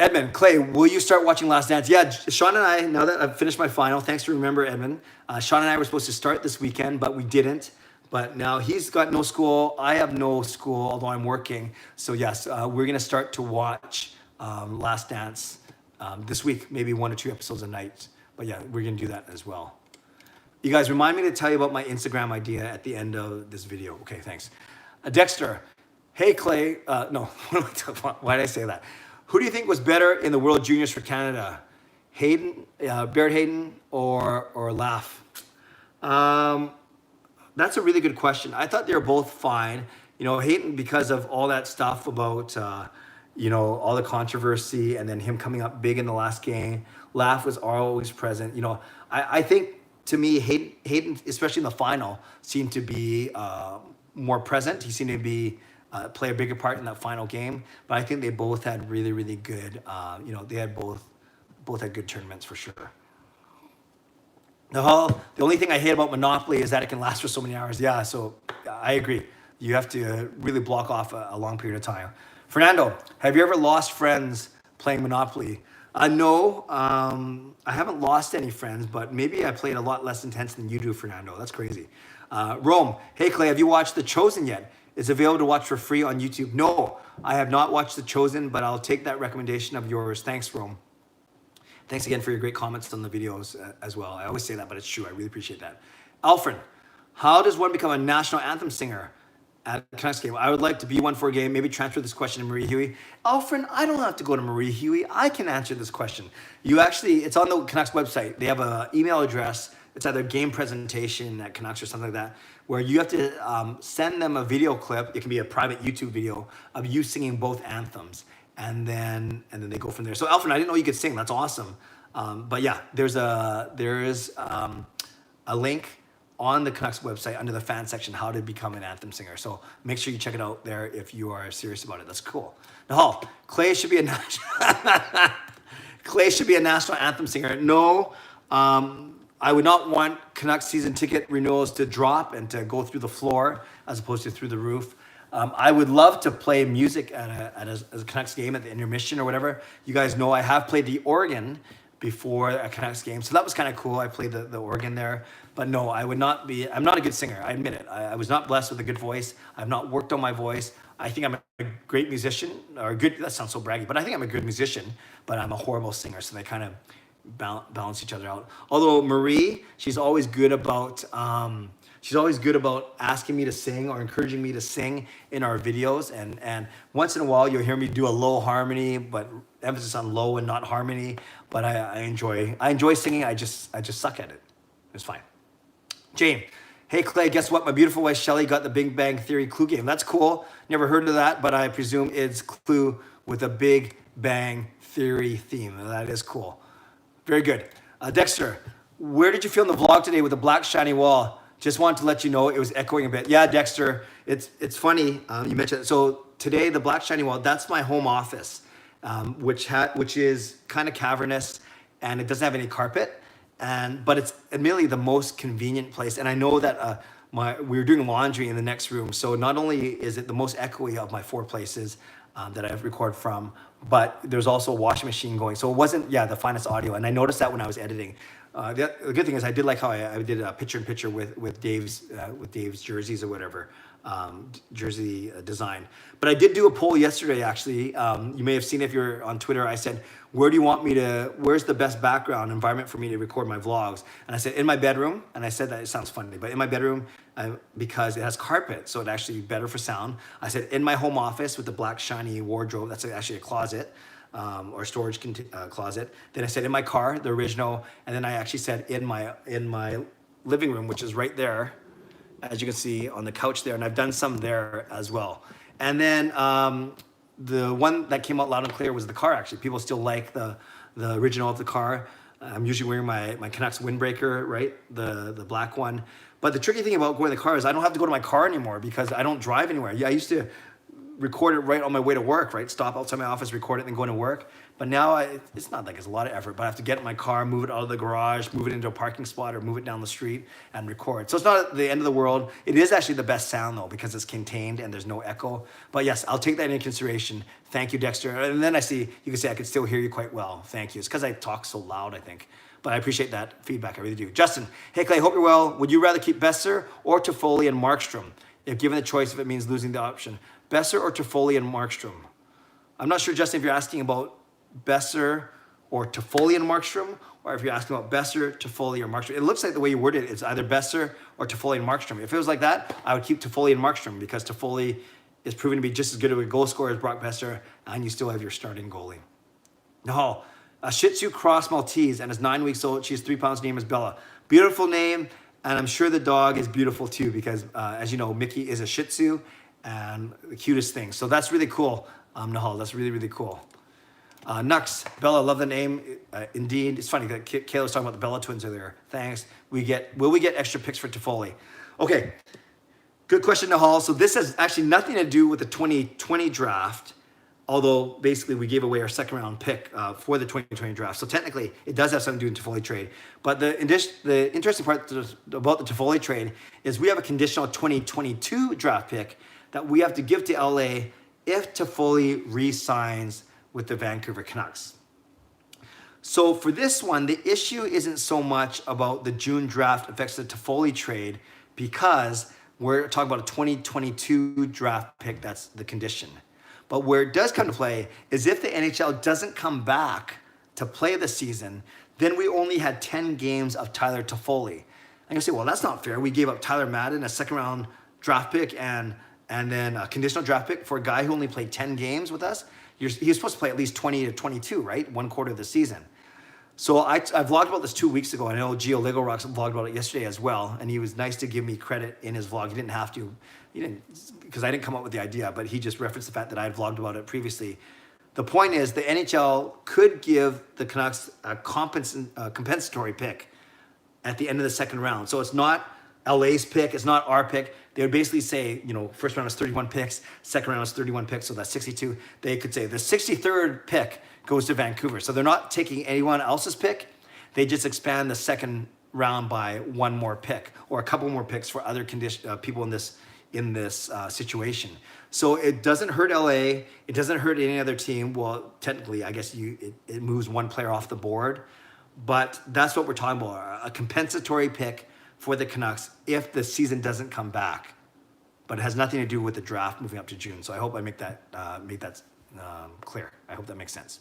Edmund, Clay, will you start watching Last Dance? Yeah, Sean and I, now that I've finished my final, thanks for remember, Edmund. Sean and I were supposed to start this weekend, but we didn't. But now he's got no school. I have no school, although I'm working. So yes, we're going to start to watch Last Dance this week, maybe 1 or 2 episodes a night. But yeah, we're going to do that as well. You guys, remind me to tell you about my Instagram idea at the end of this video. Okay, thanks. Dexter, hey, Clay. No, why did I say that? Who do you think was better in the World Juniors for Canada? Hayden, Barrett Hayden, or Laugh? That's a really good question. I thought they were both fine. You know, Hayden, because of all that stuff about, all the controversy and then him coming up big in the last game. Laugh was always present. You know, I think, to me, Hayden, especially in the final, seemed to be more present. He seemed to be play a bigger part in that final game. But I think they both had really, really good, they had both had good tournaments for sure. The only thing I hate about Monopoly is that it can last for so many hours. Yeah, so I agree. You have to really block off a long period of time. Fernando, have you ever lost friends playing Monopoly? No, I haven't lost any friends, but maybe I played a lot less intense than you do, Fernando. That's crazy. Rome, hey Clay, have you watched The Chosen yet? It's available to watch for free on YouTube. No, I have not watched The Chosen, but I'll take that recommendation of yours. Thanks, Rome. Thanks again for your great comments on the videos as well. I always say that, but it's true. I really appreciate that. Alfred, how does one become a national anthem singer at the Canucks game? I would like to be one for a game. Maybe transfer this question to Marie Huey. Alfred, I don't have to go to Marie Huey. I can answer this question. It's on the Canucks website. They have an email address. It's either game presentation at Canucks or something like that, where you have to send them a video clip. It can be a private YouTube video of you singing both anthems. And then they go from there. So Alfred, I didn't know you could sing. That's awesome. But yeah, there is a link on the Canucks website under the fan section, how to become an anthem singer. So make sure you check it out there if you are serious about it. That's cool. Now, Clay should be a national anthem singer. No, I would not want Canucks season ticket renewals to drop and to go through the floor as opposed to through the roof. I would love to play music at a Canucks game at the intermission or whatever. You guys know I have played the organ before a Canucks game, so that was kind of cool. I played the organ there. But no, I'm not a good singer. I admit it. I was not blessed with a good voice. I've not worked on my voice. I think I'm a great musician, that sounds so braggy, but I think I'm a good musician, but I'm a horrible singer, so they kind of balance each other out. Although Marie, she's always good about asking me to sing or encouraging me to sing in our videos. And once in a while, you'll hear me do a low harmony, but emphasis on low and not harmony. But I enjoy singing. I just suck at it. It's fine. Jane, Hey Clay, guess what? My beautiful wife Shelly got the Big Bang Theory Clue game. That's cool. Never heard of that, but I presume it's Clue with a Big Bang Theory theme. That is cool. Very good. Dexter, where did you feel in the vlog today with the black shiny wall? Just wanted to let you know it was echoing a bit. Yeah, Dexter, it's funny you mentioned it. So today, the black shiny wall, that's my home office, which is kind of cavernous and it doesn't have any carpet. But it's admittedly the most convenient place. And I know that we were doing laundry in the next room. So not only is it the most echoey of my 4 places that I've recorded from, but there's also a washing machine going. So it wasn't, the finest audio. And I noticed that when I was editing. The good thing is I did like how I did a picture-in-picture with Dave's jerseys or whatever, jersey design. But I did do a poll yesterday, actually. You may have seen if you're on Twitter. I said, where's the best background environment for me to record my vlogs? And I said, in my bedroom. And I said that, it sounds funny, but in my bedroom, because it has carpet, so it's actually better for sound. I said, in my home office with the black shiny wardrobe, that's actually a closet. Or storage closet. Then I said in my car, the original, and then I actually said in my living room, which is right there, as you can see on the couch there, and I've done some there as well. And then the one that came out loud and clear was the car. Actually, people still like the original of the car. I'm usually wearing my Canucks windbreaker, right, the black one. But the tricky thing about going in the car is I don't have to go to my car anymore because I don't drive anywhere. Yeah, I used to record it right on my way to work, right? Stop outside my office, record it, and then go into work. But now it's not like it's a lot of effort, but I have to get in my car, move it out of the garage, move it into a parking spot, or move it down the street and record. So it's not the end of the world. It is actually the best sound though, because it's contained and there's no echo. But yes, I'll take that into consideration. Thank you, Dexter. And then you can say I could still hear you quite well. Thank you. It's because I talk so loud, I think. But I appreciate that feedback, I really do. Justin, hey Clay, hope you're well. Would you rather keep Besser or Toffoli and Markstrom? If given the choice, if it means losing the option. Besser or Toffoli and Markstrom? I'm not sure, Justin, if you're asking about Besser or Toffoli and Markstrom, or if you're asking about Besser, Toffoli, or Markstrom. It looks like the way you worded it, it's either Besser or Toffoli and Markstrom. If it was like that, I would keep Toffoli and Markstrom because Toffoli is proven to be just as good of a goal scorer as Brock Besser, and you still have your starting goalie. No, a Shih Tzu Cross Maltese and is 9 weeks old. She has 3 pounds. Her name is Bella. Beautiful name, and I'm sure the dog is beautiful too because, as you know, Mickey is a Shih Tzu and the cutest thing. So that's really cool, Nahal. That's really, really cool. Nux, Bella, love the name. Indeed, it's funny that Kayla was talking about the Bella twins earlier. Thanks. Will we get extra picks for Toffoli? Okay, good question, Nahal. So this has actually nothing to do with the 2020 draft, although basically we gave away our second round pick for the 2020 draft. So technically it does have something to do with the Toffoli trade. But the interesting part about the Toffoli trade is we have a conditional 2022 draft pick that we have to give to LA if Toffoli re-signs with the Vancouver Canucks. So for this one, the issue isn't so much about the June draft affects the Toffoli trade because we're talking about a 2022 draft pick, that's the condition. But where it does come to play is if the NHL doesn't come back to play the season, then we only had 10 games of Tyler Toffoli. And you say, well, that's not fair. We gave up Tyler Madden, a second round draft pick, and then a conditional draft pick for a guy who only played 10 games with us. He was supposed to play at least 20 to 22, right? 1/4 of the season. So I vlogged about this 2 weeks ago. I know Gio Ligorocks vlogged about it yesterday as well. And he was nice to give me credit in his vlog. He didn't have to, because I didn't come up with the idea, but he just referenced the fact that I had vlogged about it previously. The point is the NHL could give the Canucks a compensatory pick at the end of the second round. So it's not LA's pick, it's not our pick. They would basically say, first round is 31 picks, second round is 31 picks, so that's 62. They could say the 63rd pick goes to Vancouver. So they're not taking anyone else's pick. They just expand the second round by one more pick or a couple more picks for other people in this situation. So it doesn't hurt LA. It doesn't hurt any other team. Well, technically, I guess it moves one player off the board. But that's what we're talking about, a compensatory pick for the Canucks if the season doesn't come back. But it has nothing to do with the draft moving up to June. So I hope I make that clear. I hope that makes sense.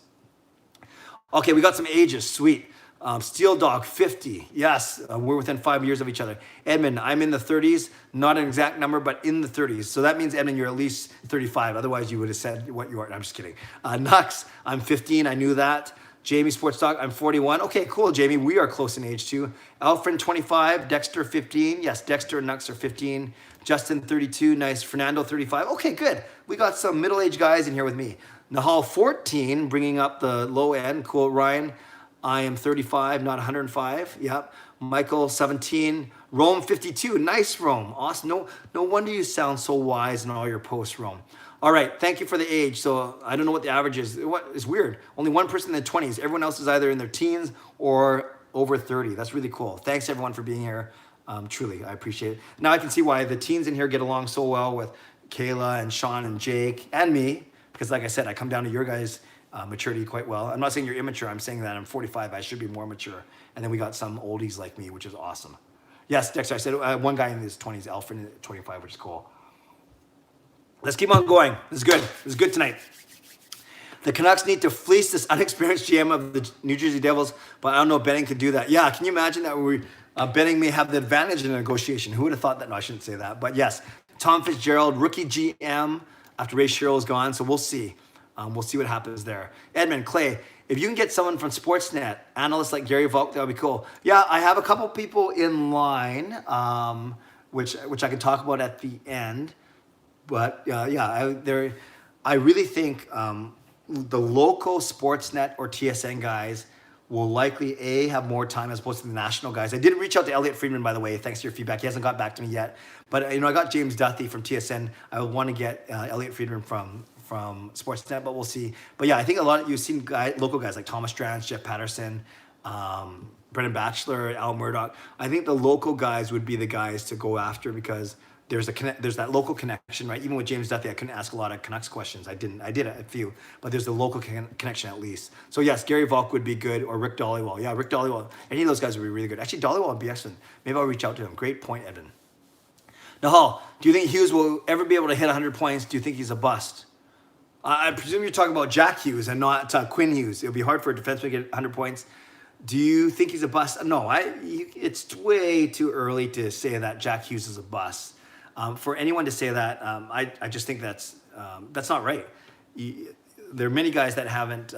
Okay, we got some ages. Sweet. Steel Dog, 50. Yes, we're within 5 years of each other. Edmund, I'm in the 30s. Not an exact number, but in the 30s. So that means, Edmund, you're at least 35. Otherwise, you would have said what you are. I'm just kidding. Nux, I'm 15. I knew that. Jamie Sports Talk, I'm 41. Okay, cool, Jamie. We are close in age too. Alfred, 25. Dexter, 15. Yes, Dexter and Nux are 15. Justin, 32. Nice. Fernando, 35. Okay, good. We got some middle-aged guys in here with me. Nahal, 14, bringing up the low end. Cool. Ryan, I am 35, not 105. Yep. Michael, 17. Rome, 52. Nice, Rome. Awesome. No wonder you sound so wise in all your posts, Rome. All right, thank you for the age. So I don't know what the average is. It's weird. Only one person in the 20s. Everyone else is either in their teens or over 30. That's really cool. Thanks everyone for being here. Truly, I appreciate it. Now I can see why the teens in here get along so well with Kayla and Sean and Jake and me, because like I said, I come down to your guys' maturity quite well. I'm not saying you're immature. I'm saying that I'm 45. I should be more mature. And then we got some oldies like me, which is awesome. Yes, Dexter, I said one guy in his 20s, Alfred, 25, which is cool. Let's keep on going. This is good. This is good tonight. The Canucks need to fleece this unexperienced GM of the New Jersey Devils, but I don't know if Benning could do that. Yeah, can you imagine that Benning may have the advantage in a negotiation? Who would have thought that? No, I shouldn't say that. But yes, Tom Fitzgerald, rookie GM after Ray Sherrill is gone, so we'll see. We'll see what happens there. Edmund, Clay, if you can get someone from Sportsnet, analysts like Gary Volk, that would be cool. Yeah, I have a couple people in line, which I can talk about at the end. But I really think the local Sportsnet or TSN guys will likely have more time as opposed to the national guys. I did reach out to Elliot Friedman, by the way, thanks to your feedback. He hasn't got back to me yet, but I got James Duthie from TSN. I would want to get Elliot Friedman from Sportsnet, but we'll see. But yeah, I think a lot of you've seen local guys like Thomas Strands, Jeff Patterson, Brendan Batchelor, Al Murdoch. I think the local guys would be the guys to go after because there's that local connection, right? Even with James Duthie, I couldn't ask a lot of Canucks questions. I did a few, but there's the local connection at least. So yes, Gary Volk would be good, or Rick Dollywall. Yeah, Rick Dollywall. Any of those guys would be really good. Actually, Dollywall would be excellent. Maybe I'll reach out to him. Great point, Evan. Nahal, do you think Hughes will ever be able to hit 100 points? Do you think he's a bust? I presume you're talking about Jack Hughes and not Quinn Hughes. It'll be hard for a defenseman to get 100 points. Do you think he's a bust? No, it's way too early to say that Jack Hughes is a bust. For anyone to say that, I just think that's not right. There are many guys that haven't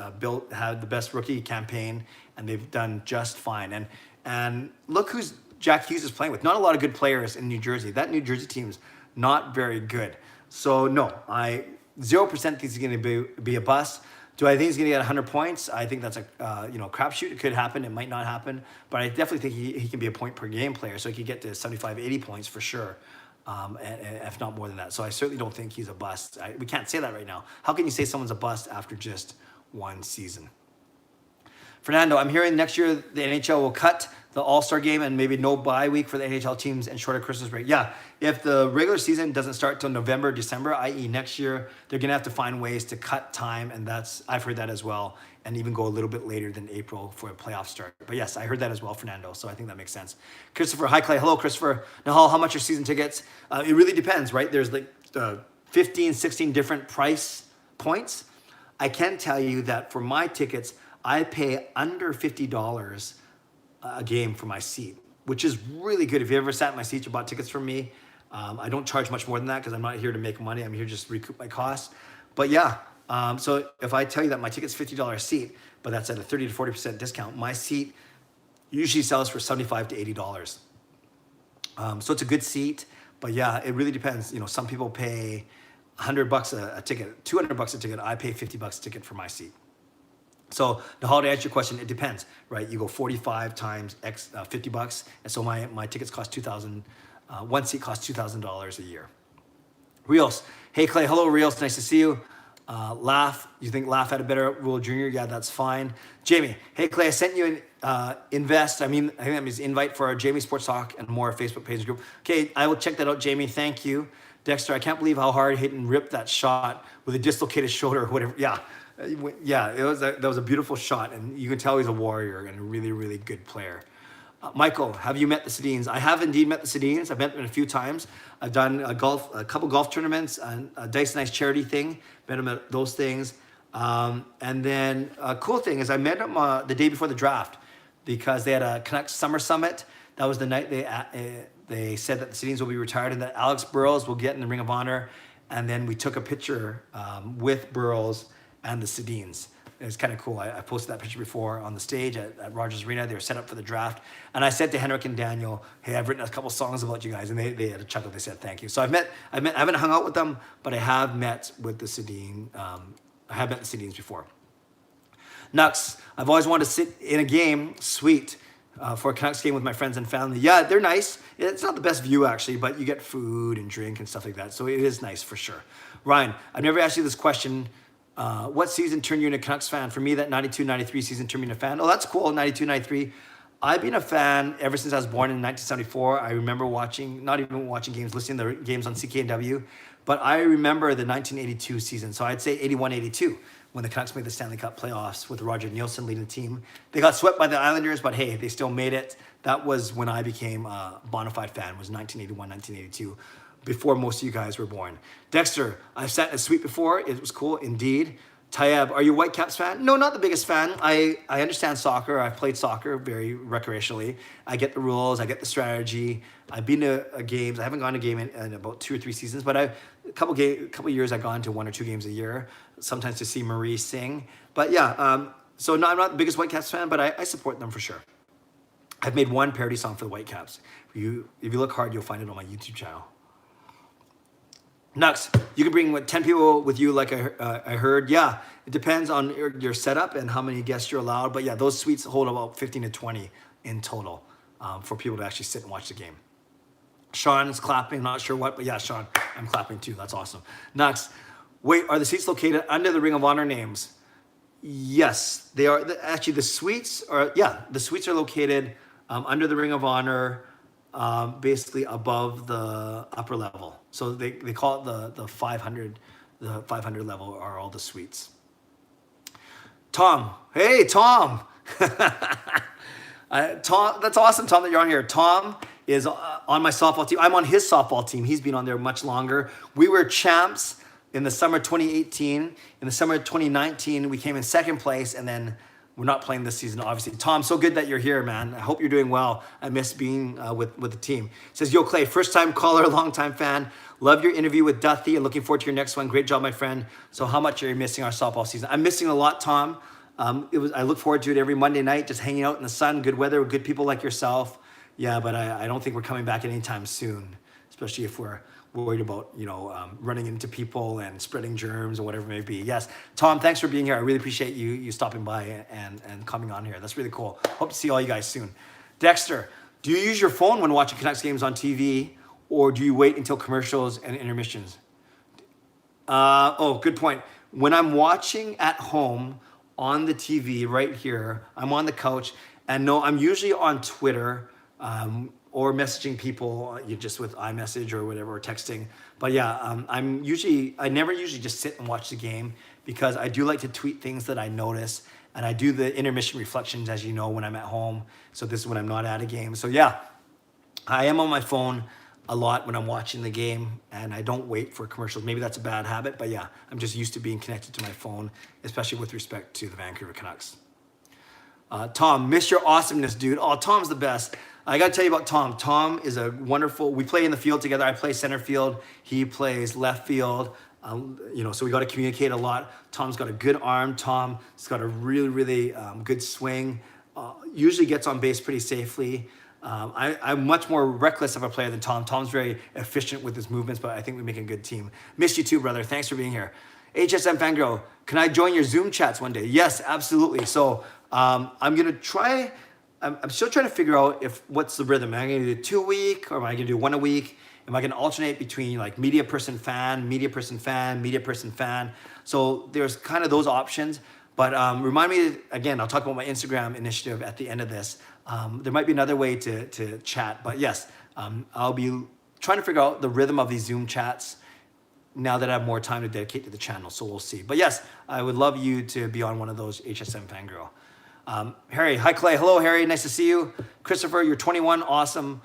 had the best rookie campaign, and they've done just fine. And look who's Jack Hughes is playing with. Not a lot of good players in New Jersey. That New Jersey team's not very good. So no, I 0% think he's going to be a bust. Do I think he's going to get 100 points? I think that's a crapshoot. It could happen. It might not happen. But I definitely think he can be a point per game player. So he could get to 75, 80 points for sure. And if not more than that. So I certainly don't think he's a bust. We can't say that right now. How can you say someone's a bust after just one season? Fernando, I'm hearing next year the NHL will cut the All-Star game and maybe no bye week for the NHL teams and shorter Christmas break. Yeah, if the regular season doesn't start till November, December, i.e. next year, they're going to have to find ways to cut time, and I've heard that as well, and even go a little bit later than April for a playoff start. But yes, I heard that as well, Fernando, so I think that makes sense. Christopher, hi Clay. Hello, Christopher. Nahal, how much are season tickets? It really depends, right? There's like 15, 16 different price points. I can tell you that for my tickets, I pay under $50 a game for my seat, which is really good. If you ever sat in my seat, you bought tickets from me. I don't charge much more than that because I'm not here to make money. I'm here just to recoup my costs. But yeah, so if I tell you that my ticket's $50 a seat, but that's at a 30 to 40% discount, my seat usually sells for $75 to $80. So it's a good seat, but yeah, it really depends. Some people pay $100 a ticket, $200 a ticket. I pay $50 a ticket for my seat. So to answer your question, it depends, right? You go 45 times X, $50, and so my tickets cost $2,000. One seat costs $2,000 a year. Reels, hey Clay, hello Reels, nice to see you. Laugh, you think Laugh had a better Rule Junior? Yeah, that's fine. Jamie, hey Clay, I sent you an invest. I think that means invite for our Jamie Sports Talk and more Facebook page group. Okay, I will check that out, Jamie. Thank you. Dexter, I can't believe how hard Hayden ripped that shot with a dislocated shoulder or whatever. Yeah, that was a beautiful shot, and you can tell he's a warrior and a really, really good player. Michael, have you met the Sedins? I have indeed met the Sedins. I've met them a few times. I've done a couple golf tournaments, a Dice Nice charity thing. Met them at those things. And then a cool thing is I met them the day before the draft because they had a Canucks Summer Summit. That was the night they said that the Sedins will be retired and that Alex Burrows will get in the Ring of Honor. And then we took a picture with Burrows and the Sedins. It was kind of cool. I posted that picture before on the stage at Rogers Arena. They were set up for the draft. And I said to Henrik and Daniel, hey, I've written a couple songs about you guys. And they had a chuckle. They said, thank you. So I haven't hung out with them, but I have met with the Sedin. I have met the Sedins before. Canucks, I've always wanted to sit in a game, sweet, for a Canucks game with my friends and family. Yeah, they're nice. It's not the best view, actually, but you get food and drink and stuff like that. So it is nice for sure. Ryan, I've never asked you this question. What season turned you into a Canucks fan? For me, that 92-93 season turned me into a fan. Oh, that's cool, 92-93. I've been a fan ever since I was born in 1974. I remember watching, not even watching games, listening to the games on CKNW. But I remember the 1982 season. So I'd say 81-82 when the Canucks made the Stanley Cup playoffs with Roger Nielsen leading the team. They got swept by the Islanders, but hey, they still made it. That was when I became a bona fide fan, was 1981, 1982. Before most of you guys were born. Dexter, I've sat in a suite before. It was cool, indeed. Tayeb, are you a Whitecaps fan? No, not the biggest fan. I understand soccer. I've played soccer very recreationally. I get the rules. I get the strategy. I've been to games. I haven't gone to a game in about 2 or 3 seasons, but a couple years I've gone to 1 or 2 games a year, sometimes to see Marie sing. But yeah, so no, I'm not the biggest Whitecaps fan, but I support them for sure. I've made one parody song for the Whitecaps. If you look hard, you'll find it on my YouTube channel. Nux, you can bring 10 people with you like I heard. Yeah, it depends on your setup and how many guests you're allowed. But yeah, those suites hold about 15 to 20 in total for people to actually sit and watch the game. Sean is clapping, not sure what, but yeah, Sean, I'm clapping too. That's awesome. Nux, wait, are the seats located under the Ring of Honor names? Yes, they are. Actually, the suites are located under the Ring of Honor, basically above the upper level. So they call it the 500 level are all the suites. Tom, hey Tom. Tom, that's awesome, Tom, that you're on here. Tom is on my softball team. I'm on his softball team. He's been on there much longer. We were champs in the summer 2018. In the summer 2019, we came in 2nd place, and then we're not playing this season, obviously. Tom, so good that you're here, man. I hope you're doing well. I miss being with the team. It says, yo, Clay, first-time caller, long-time fan. Love your interview with Duthie and looking forward to your next one. Great job, my friend. So how much are you missing our softball season? I'm missing a lot, Tom. I look forward to it every Monday night, just hanging out in the sun, good weather, with good people like yourself. Yeah, but I don't think we're coming back anytime soon, especially if we're worried about, running into people and spreading germs or whatever it may be. Yes, Tom, thanks for being here. I really appreciate you stopping by and coming on here. That's really cool. Hope to see all you guys soon. Dexter, do you use your phone when watching Canucks games on TV, or do you wait until commercials and intermissions? Good point. When I'm watching at home on the TV right here, I'm on the couch, and no, I'm usually on Twitter, or messaging people just with iMessage or whatever, or texting. But yeah, I never usually just sit and watch the game, because I do like to tweet things that I notice, and I do the intermission reflections, as you know, when I'm at home. So this is when I'm not at a game. So yeah, I am on my phone a lot when I'm watching the game, and I don't wait for commercials. Maybe that's a bad habit, but yeah, I'm just used to being connected to my phone, especially with respect to the Vancouver Canucks. Tom, miss your awesomeness, dude. Oh, Tom's the best. I got to tell you about Tom. Tom is a wonderful, we play in the field together. I play center field. He plays left field. So we got to communicate a lot. Tom's got a good arm. Tom's got a really, really good swing. Usually gets on base pretty safely. I'm much more reckless of a player than Tom. Tom's very efficient with his movements, but I think we make a good team. Miss you too, brother. Thanks for being here. HSM Fangirl, can I join your Zoom chats one day? Yes, absolutely. So I'm going to try. I'm still trying to figure out what's the rhythm. Am I going to do 2 a week, or am I going to do 1 a week? Am I going to alternate between like media person fan, media person fan, media person fan? So there's kind of those options. But remind me, again, I'll talk about my Instagram initiative at the end of this. There might be another way to chat. But yes, I'll be trying to figure out the rhythm of these Zoom chats now that I have more time to dedicate to the channel. So we'll see. But yes, I would love you to be on one of those HSM Fangirl. Harry, hi Clay. Hello, Harry. Nice to see you. Christopher, you're 21. Awesome.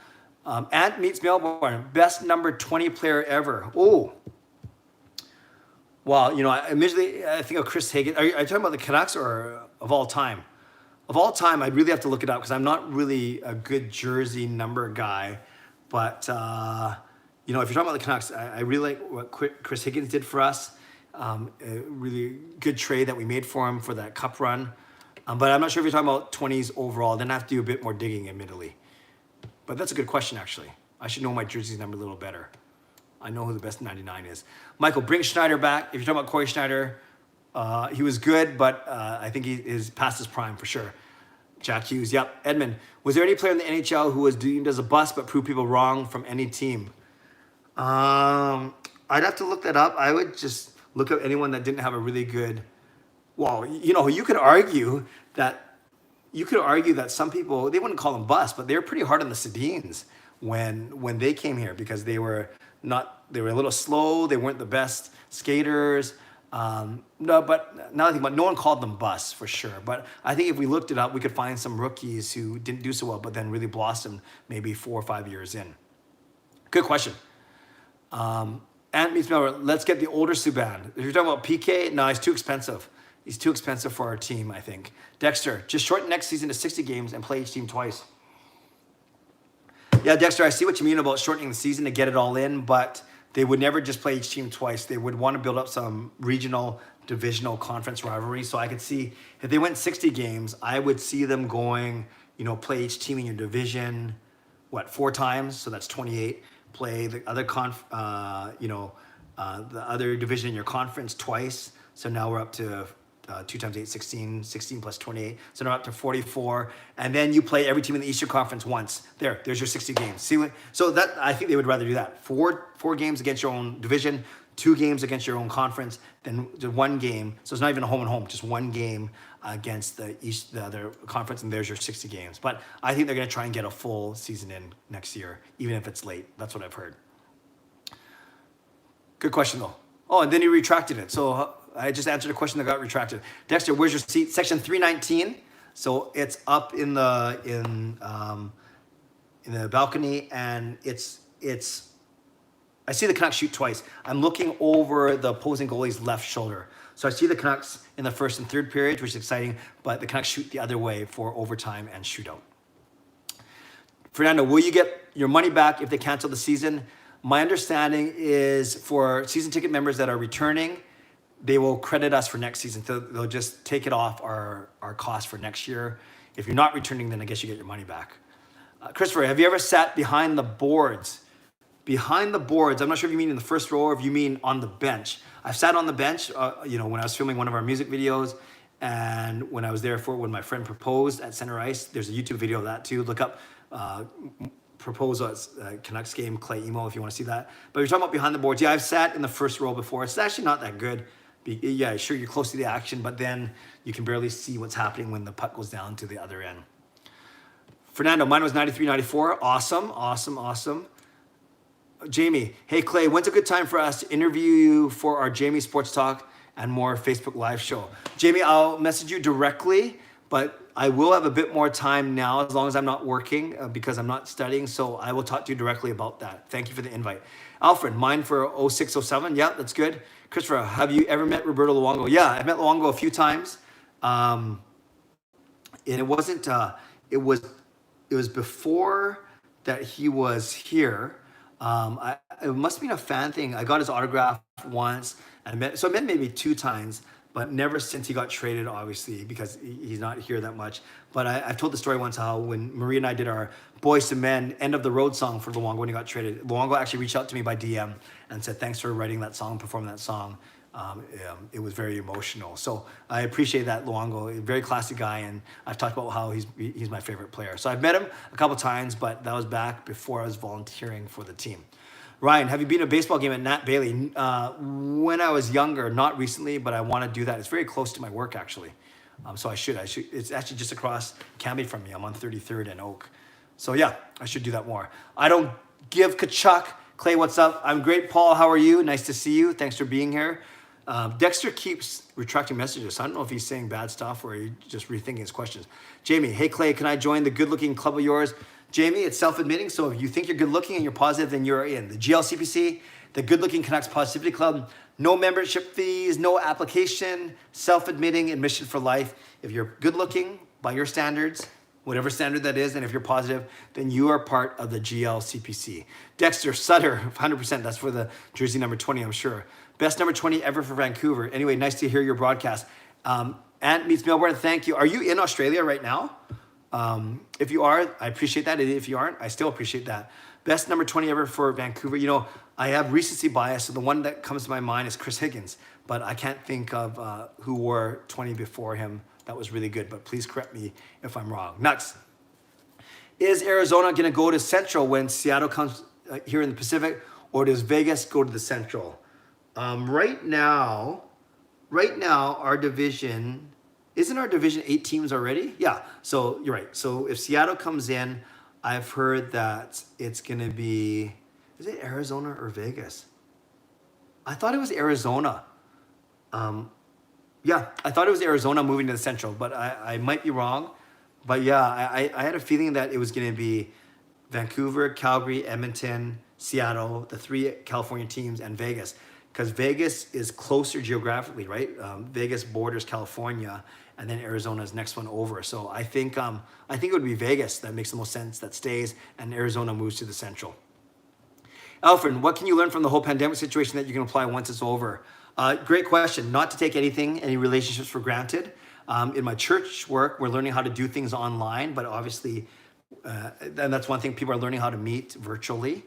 Ant meets Melbourne. Best number 20 player ever. Oh. Wow. I think of Chris Higgins. Are you talking about the Canucks or of all time? Of all time, I'd really have to look it up, because I'm not really a good jersey number guy. But, if you're talking about the Canucks, I really like what Chris Higgins did for us. A really good trade that we made for him for that cup run. But I'm not sure if you're talking about 20s overall. Then I have to do a bit more digging, admittedly. But that's a good question, actually. I should know my jersey number a little better. I know who the best 99 is. Michael, bring Schneider back. If you're talking about Corey Schneider, he was good, but I think he is past his prime for sure. Jack Hughes, yep. Edmund, was there any player in the NHL who was deemed as a bust but proved people wrong from any team? I'd have to look that up. I would just look up anyone that didn't have a really good. Well, you could argue that some people, they wouldn't call them bust, but they were pretty hard on the Sedins when they came here because they were a little slow. They weren't the best skaters. No, but now I think about it, no one called them busts for sure. But I think if we looked it up, we could find some rookies who didn't do so well, but then really blossomed maybe 4 or 5 years in. Good question. Ant meets me over. Let's get the older Subban. If you're talking about PK, no, he's too expensive. He's too expensive for our team, I think. Dexter, just shorten next season to 60 games and play each team twice. Yeah, Dexter, I see what you mean about shortening the season to get it all in, but they would never just play each team twice. They would want to build up some regional, divisional conference rivalry. So I could see if they went 60 games, I would see them going, play each team in your division, 4 times? So that's 28. Play the other the other division in your conference twice. So now we're up to 2 times 8, 16, 16 plus 28. So now we're up to 44. And then you play every team in the Eastern Conference once. There's your 60 games. So that I think they would rather do that. 4 games against your own division, 2 games against your own conference, then 1 game. So it's not even a home and home, just 1 game against the other conference, and there's your 60 games. But I think they're going to try and get a full season in next year, even if it's late. That's what I've heard. Good question, though. Oh, and then he retracted it. So I just answered a question that got retracted. Dexter, where's your seat? Section 319. So it's up in the balcony, and it's. I see the Canucks shoot twice. I'm looking over the opposing goalie's left shoulder. So I see the Canucks in the first and third period, which is exciting, but the Canucks shoot the other way for overtime and shootout. Fernando, will you get your money back if they cancel the season? My understanding is for season ticket members that are returning, they will credit us for next season. So they'll just take it off our cost for next year. If you're not returning, then I guess you get your money back. Christopher, have you ever sat behind the boards? Behind the boards, I'm not sure if you mean in the first row or if you mean on the bench. I've sat on the bench, when I was filming one of our music videos, and when I was there for when my friend proposed at Center Ice. There's a YouTube video of that too. Look up proposal at Canucks game, Clay Emo, if you want to see that. But you're talking about behind the boards. Yeah, I've sat in the first row before. It's actually not that good. Yeah, sure, you're close to the action, but then you can barely see what's happening when the puck goes down to the other end. Fernando, mine was 93, 94. Awesome. Jamie, hey Clay, when's a good time for us to interview you for our Jamie Sports Talk and more Facebook Live show? Jamie, I'll message you directly, but I will have a bit more time now as long as I'm not working because I'm not studying, so I will talk to you directly about that. Thank you for the invite. Alfred, mine for 0607. Yeah, that's good. Christopher, have you ever met Roberto Luongo? Yeah, I've met Luongo a few times. And it wasn't, it was before that he was here. It must have been a fan thing. I got his autograph once, and I met maybe 2 times, but never since he got traded, obviously, because he's not here that much. But I've told the story once how when Maria and I did our Boys to Men End of the Road song for Luongo when he got traded, Luongo actually reached out to me by DM and said, thanks for writing that song, performing that song. It was very emotional. So I appreciate that, Luongo, a very classy guy, and I've talked about how he's my favorite player. So I've met him a couple times, but that was back before I was volunteering for the team. Ryan, have you been to a baseball game at Nat Bailey? When I was younger, not recently, but I want to do that. It's very close to my work, actually. So I should. It's actually just across Cambie from me. I'm on 33rd and Oak. So yeah, I should do that more. I don't give Kachuk. Clay, what's up? I'm great. Paul, how are you? Nice to see you. Thanks for being here. Dexter keeps retracting messages. I don't know if he's saying bad stuff or he's just rethinking his questions. Jamie, hey Clay, can I join the good-looking club of yours? Jamie, it's self-admitting, so if you think you're good-looking and you're positive, then you're in. The GLCPC, the Good Looking Canucks Positivity Club, no membership fees, no application, self-admitting, admission for life. If you're good-looking by your standards, whatever standard that is, and if you're positive, then you are part of the GLCPC. Dexter Sutter, 100%, that's for the jersey number 20, I'm sure. Best number 20 ever for Vancouver. Anyway, nice to hear your broadcast. Ant meets Melbourne, thank you. Are you in Australia right now? If you are, I appreciate that. And if you aren't, I still appreciate that. Best number 20 ever for Vancouver. You know, I have recency bias, so the one that comes to my mind is Chris Higgins, but I can't think of who wore 20 before him. That was really good, but please correct me if I'm wrong. Next. Is Arizona going to go to Central when Seattle comes here in the Pacific, or does Vegas go to the Central? Right now, our division, isn't our division 8 teams already? Yeah, so you're right. So if Seattle comes in, I've heard that it's going to be, is it Arizona or Vegas? I thought it was Arizona. Yeah, I thought it was Arizona moving to the Central, but I might be wrong. But yeah, I had a feeling that it was going to be Vancouver, Calgary, Edmonton, Seattle, the 3 California teams, and Vegas. Because Vegas is closer geographically, right? Vegas borders California, and then Arizona's next one over. So I think it would be Vegas that makes the most sense, that stays, and Arizona moves to the Central. Alfred, what can you learn from the whole pandemic situation that you can apply once it's over? Great question. Not to take any relationships for granted. In my church work, we're learning how to do things online, but obviously, and that's one thing, people are learning how to meet virtually,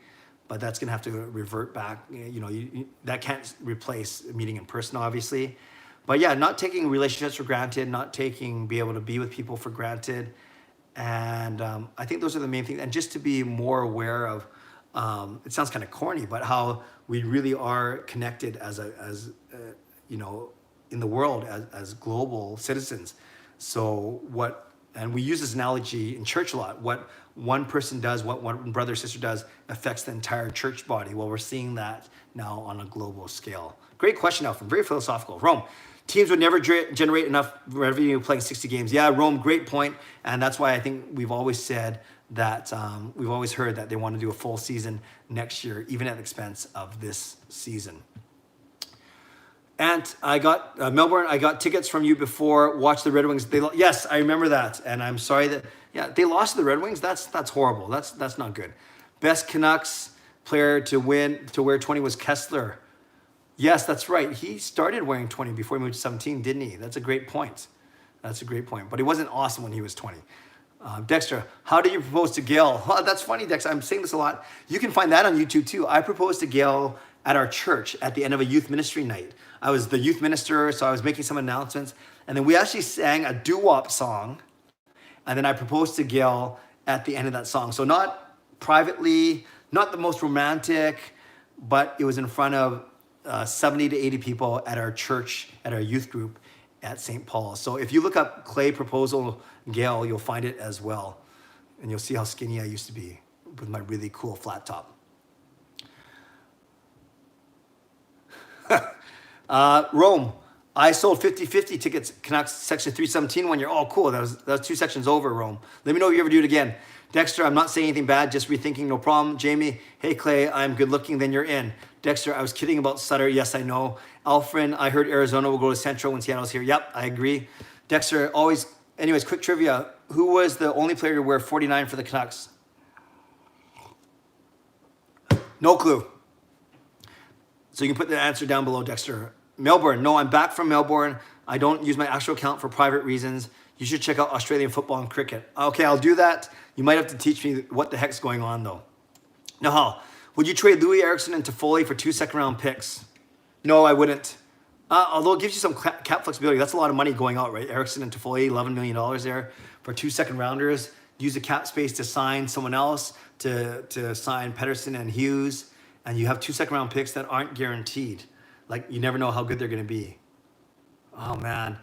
but that's going to have to revert back. You know, that can't replace meeting in person, obviously. But yeah, not taking relationships for granted, not being able to be with people for granted. And I think those are the main things. And just to be more aware of, it sounds kind of corny, but how we really are connected as you know, in the world as global citizens. So and we use this analogy in church a lot, what one person does, what one brother or sister does affects the entire church body. Well, we're seeing that now on a global scale. Great question, Alfred, very philosophical. Rome, teams would never generate enough revenue playing 60 games. Yeah, Rome, great point. And that's why I think we've always said that, we've always heard that they want to do a full season next year, even at the expense of this season. And I got, Melbourne, I got tickets from you before, watched the Red Wings. Yes, I remember that. And I'm sorry that, yeah, they lost to the Red Wings. That's horrible. That's not good. Best Canucks player to wear 20 was Kesler. Yes, that's right. He started wearing 20 before he moved to 17, didn't he? That's a great point. That's a great point. But he wasn't awesome when he was 20. Dexter, how did you propose to Gail? Oh, that's funny, Dexter. I'm saying this a lot. You can find that on YouTube too. I proposed to Gail at our church at the end of a youth ministry night. I was the youth minister, so I was making some announcements. And then we actually sang a doo-wop song. And then I proposed to Gail at the end of that song. So not privately, not the most romantic, but it was in front of 70 to 80 people at our church, at our youth group at St. Paul's. So if you look up Clay Proposal Gail, you'll find it as well. And you'll see how skinny I used to be with my really cool flat top. Rome, I sold 50-50 tickets, Canucks section 317 1 year. Oh, cool. That was 2 sections over, Rome. Let me know if you ever do it again. Dexter, I'm not saying anything bad, just rethinking, no problem. Jamie, hey, Clay, I'm good looking, then you're in. Dexter, I was kidding about Sutter. Yes, I know. Alfred, I heard Arizona will go to Central when Seattle's here. Yep, I agree. Dexter, always, anyways, quick trivia. Who was the only player to wear 49 for the Canucks? No clue. So you can put the answer down below, Dexter. Melbourne, no, I'm back from Melbourne. I don't use my actual account for private reasons. You should check out Australian football and cricket. Okay, I'll do that. You might have to teach me what the heck's going on, though. Nahal, would you trade Louis Eriksson and Toffoli for 2 second-round picks? No, I wouldn't. Although it gives you some cap flexibility. That's a lot of money going out, right? Eriksson and Toffoli, $11 million there for 2 second-rounders. Use the cap space to sign someone else, to sign Pedersen and Hughes, and you have 2 second-round picks that aren't guaranteed. Like, you never know how good they're going to be. Oh, man.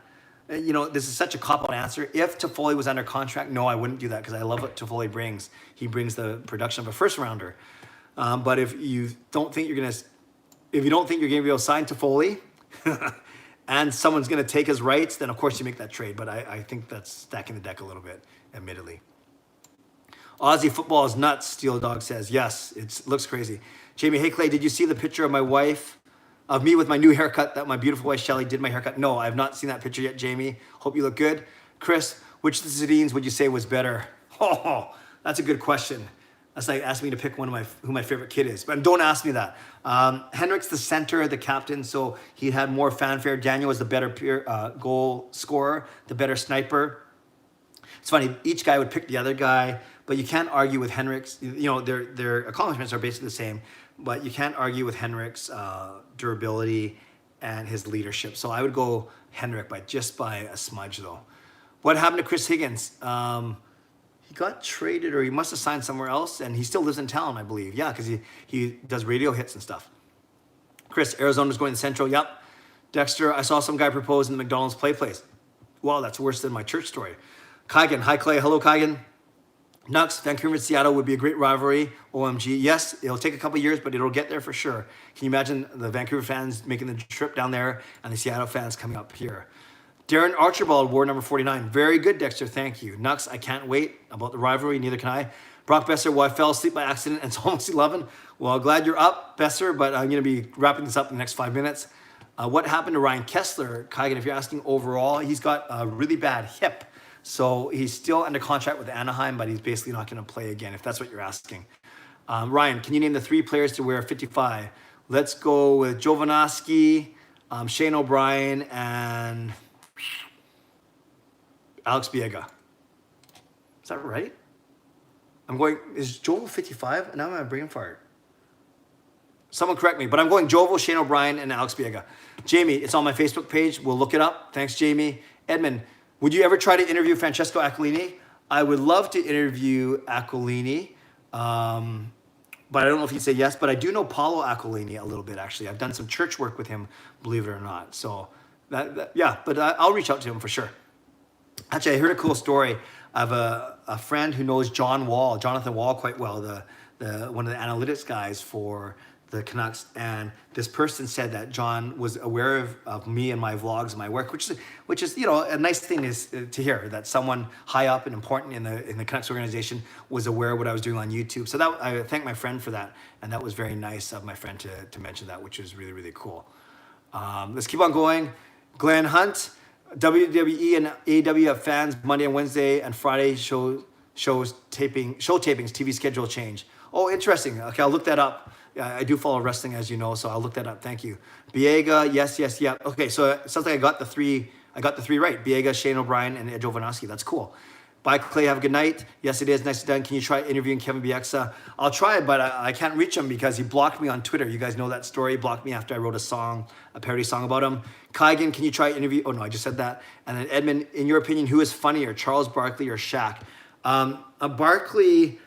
You know, this is such a cop-out answer. If Toffoli was under contract, no, I wouldn't do that because I love what Toffoli brings. He brings the production of a first-rounder. But if you don't think you're going to be able to sign Toffoli and someone's going to take his rights, then of course you make that trade. But I think that's stacking the deck a little bit, admittedly. Aussie football is nuts, Steel Dog says. Yes, it looks crazy. Jamie, hey, Clay, did you see the picture of my wife? Of me with my new haircut that my beautiful wife Shelly did my haircut? No, I have not seen that picture yet, Jamie. Hope you look good. Chris, Which of the Sedins would you say was better? Oh, that's a good question. That's like asking me to pick who my favorite kid is. But don't ask me that. Henrik's the center, the captain, so he had more fanfare. Daniel was the better goal scorer, the better sniper. It's funny, each guy would pick the other guy, but you can't argue with Henrik's. You know, their accomplishments are basically the same, but you can't argue with Henrik's durability and his leadership. So I would go Henrik just by a smudge, though. What happened to Chris Higgins? He got traded, or he must have signed somewhere else, and he still lives in town, I believe. Yeah, because he does radio hits and stuff. Chris, Arizona's going to Central. Yep. Dexter, I saw some guy propose in the McDonald's play place. Wow, that's worse than my church story. Kaigan, hi Clay. Hello, Kaigan. Canucks, Vancouver and Seattle would be a great rivalry. OMG. Yes, it'll take a couple years, but it'll get there for sure. Can you imagine the Vancouver fans making the trip down there and the Seattle fans coming up here? Darren Archibald, war number 49. Very good, Dexter. Thank you. Nux, I can't wait about the rivalry. Neither can I. Brock Besser, well, I fell asleep by accident and it's almost 11. Well, glad you're up, Besser, but I'm going to be wrapping this up in the next 5 minutes. What happened to Ryan Kesler? Kaigan, if you're asking overall, he's got a really bad hip. So he's still under contract with Anaheim, but he's basically not going to play again, if that's what you're asking. Ryan, can you name the 3 players to wear 55? Let's go with Jovanovski, Shane O'Brien, and Alex Biega. Is that right? Is Jovo 55? Now I'm having a brain fart. Someone correct me, but I'm going Jovo, Shane O'Brien, and Alex Biega. Jamie, it's on my Facebook page. We'll look it up. Thanks, Jamie. Edmund, would you ever try to interview Francesco Aquilini? I would love to interview Aquilini, but I don't know if he'd say yes. But I do know Paolo Aquilini a little bit, actually. I've done some church work with him, believe it or not. So, yeah, but I'll reach out to him for sure. Actually, I heard a cool story of a friend who knows Jonathan Wall, quite well, one of the analytics guys for the Canucks, and this person said that John was aware of me and my vlogs and my work, which is you know a nice thing is to hear that someone high up and important in the Canucks organization was aware of what I was doing on YouTube. So that I thank my friend for that, and that was very nice of my friend to mention that, which was really, really cool. Let's keep on going. Glenn Hunt, WWE and AEW fans Monday and Wednesday and Friday show tapings, TV schedule change. Oh, interesting. Okay, I'll look that up. Yeah, I do follow wrestling, as you know, so I'll look that up. Thank you. Biega, yes, yeah. Okay, so it sounds like I got the three right. Biega, Shane O'Brien, and Jovanovski. That's cool. Bye, Clay. Have a good night. Yes, it is. Nicely done. Can you try interviewing Kevin Bieksa? I'll try, but I can't reach him because he blocked me on Twitter. You guys know that story. He blocked me after I wrote a parody song about him. Kaigan, can you try interview? Oh, no, I just said that. And then Edmund, in your opinion, who is funnier, Charles Barkley or Shaq? Barkley,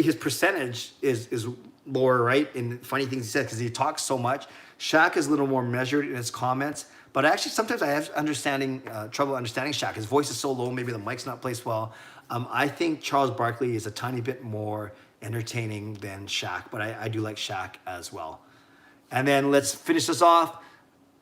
his percentage is lower, right, in funny things he said because he talks so much. Shaq is a little more measured in his comments, but actually sometimes I have trouble understanding Shaq. His voice is so low, maybe the mic's not placed well. I think Charles Barkley is a tiny bit more entertaining than Shaq, but I do like Shaq as well. And then let's finish this off.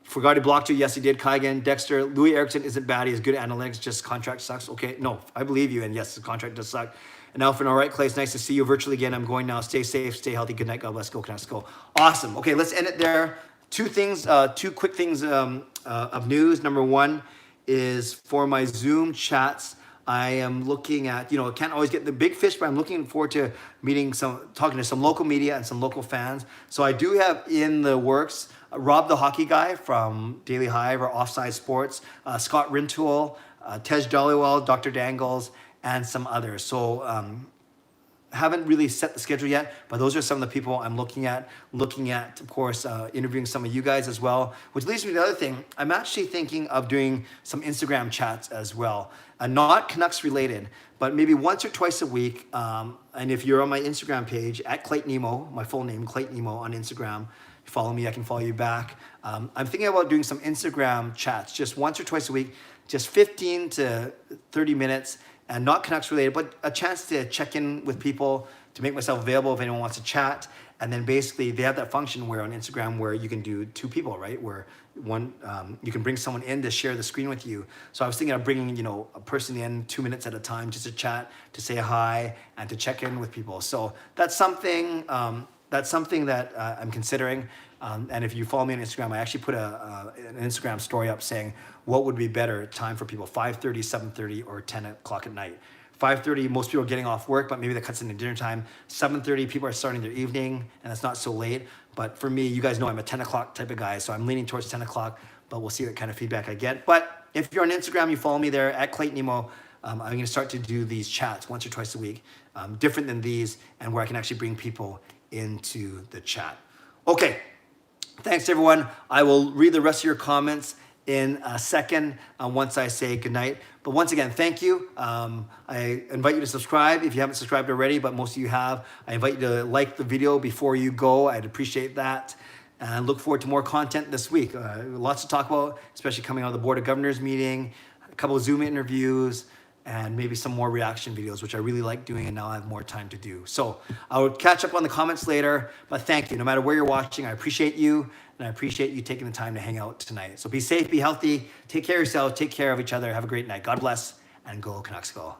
Forgot he blocked you. Yes, he did. Kaigan, Dexter, Louis Erickson isn't bad. He has good analytics, just contract sucks. Okay, no, I believe you, and yes, the contract does suck. And Alfred, all right, Clay, it's nice to see you virtually again. I'm going now. Stay safe, stay healthy. Good night. God bless. Go Canucks, go. Awesome. Okay, let's end it there. Two quick things of news. Number one is for my Zoom chats, I am looking at, I can't always get the big fish, but I'm looking forward to talking to some local media and some local fans. So I do have in the works Rob the Hockey Guy from Daily Hive or Offside Sports, Scott Rintoul, Tej Dollywell, Dr. Dangles, and some others. So haven't really set the schedule yet, but those are some of the people I'm looking at, of course, interviewing some of you guys as well, which leads me to the other thing. I'm actually thinking of doing some Instagram chats as well, not Canucks related, but maybe once or twice a week. And if you're on my Instagram page, at Clayton Emo, my full name, Clayton Emo on Instagram, follow me, I can follow you back. I'm thinking about doing some Instagram chats, just once or twice a week, just 15 to 30 minutes, and not Canucks related, but a chance to check in with people, to make myself available if anyone wants to chat. And then basically they have that function where on Instagram where you can do two people, right? Where one, you can bring someone in to share the screen with you. So I was thinking of bringing, a person in 2 minutes at a time just to chat, to say hi, and to check in with people. So that's something that's something that I'm considering. And if you follow me on Instagram, I actually put an Instagram story up saying what would be better time for people, 5:30, 7:30, or 10 o'clock at night. 5:30, most people are getting off work, but maybe that cuts into dinner time. 7:30, people are starting their evening, and it's not so late. But for me, you guys know I'm a 10 o'clock type of guy, so I'm leaning towards 10 o'clock, but we'll see what kind of feedback I get. But if you're on Instagram, you follow me there, at Clayton Emo. I'm going to start to do these chats once or twice a week, different than these, and where I can actually bring people into the chat. Okay, thanks everyone. I will read the rest of your comments in a second once I say goodnight. But once again, thank you. I invite you to subscribe if you haven't subscribed already, but most of you have. I invite you to like the video before you go. I'd appreciate that. And look forward to more content this week. Lots to talk about, especially coming out of the Board of Governors meeting, a couple of Zoom interviews, and maybe some more reaction videos, which I really like doing, and now I have more time to do. So I will catch up on the comments later, but thank you. No matter where you're watching, I appreciate you, and I appreciate you taking the time to hang out tonight. So be safe, be healthy, take care of yourself, take care of each other. Have a great night. God bless, and go Canucks go.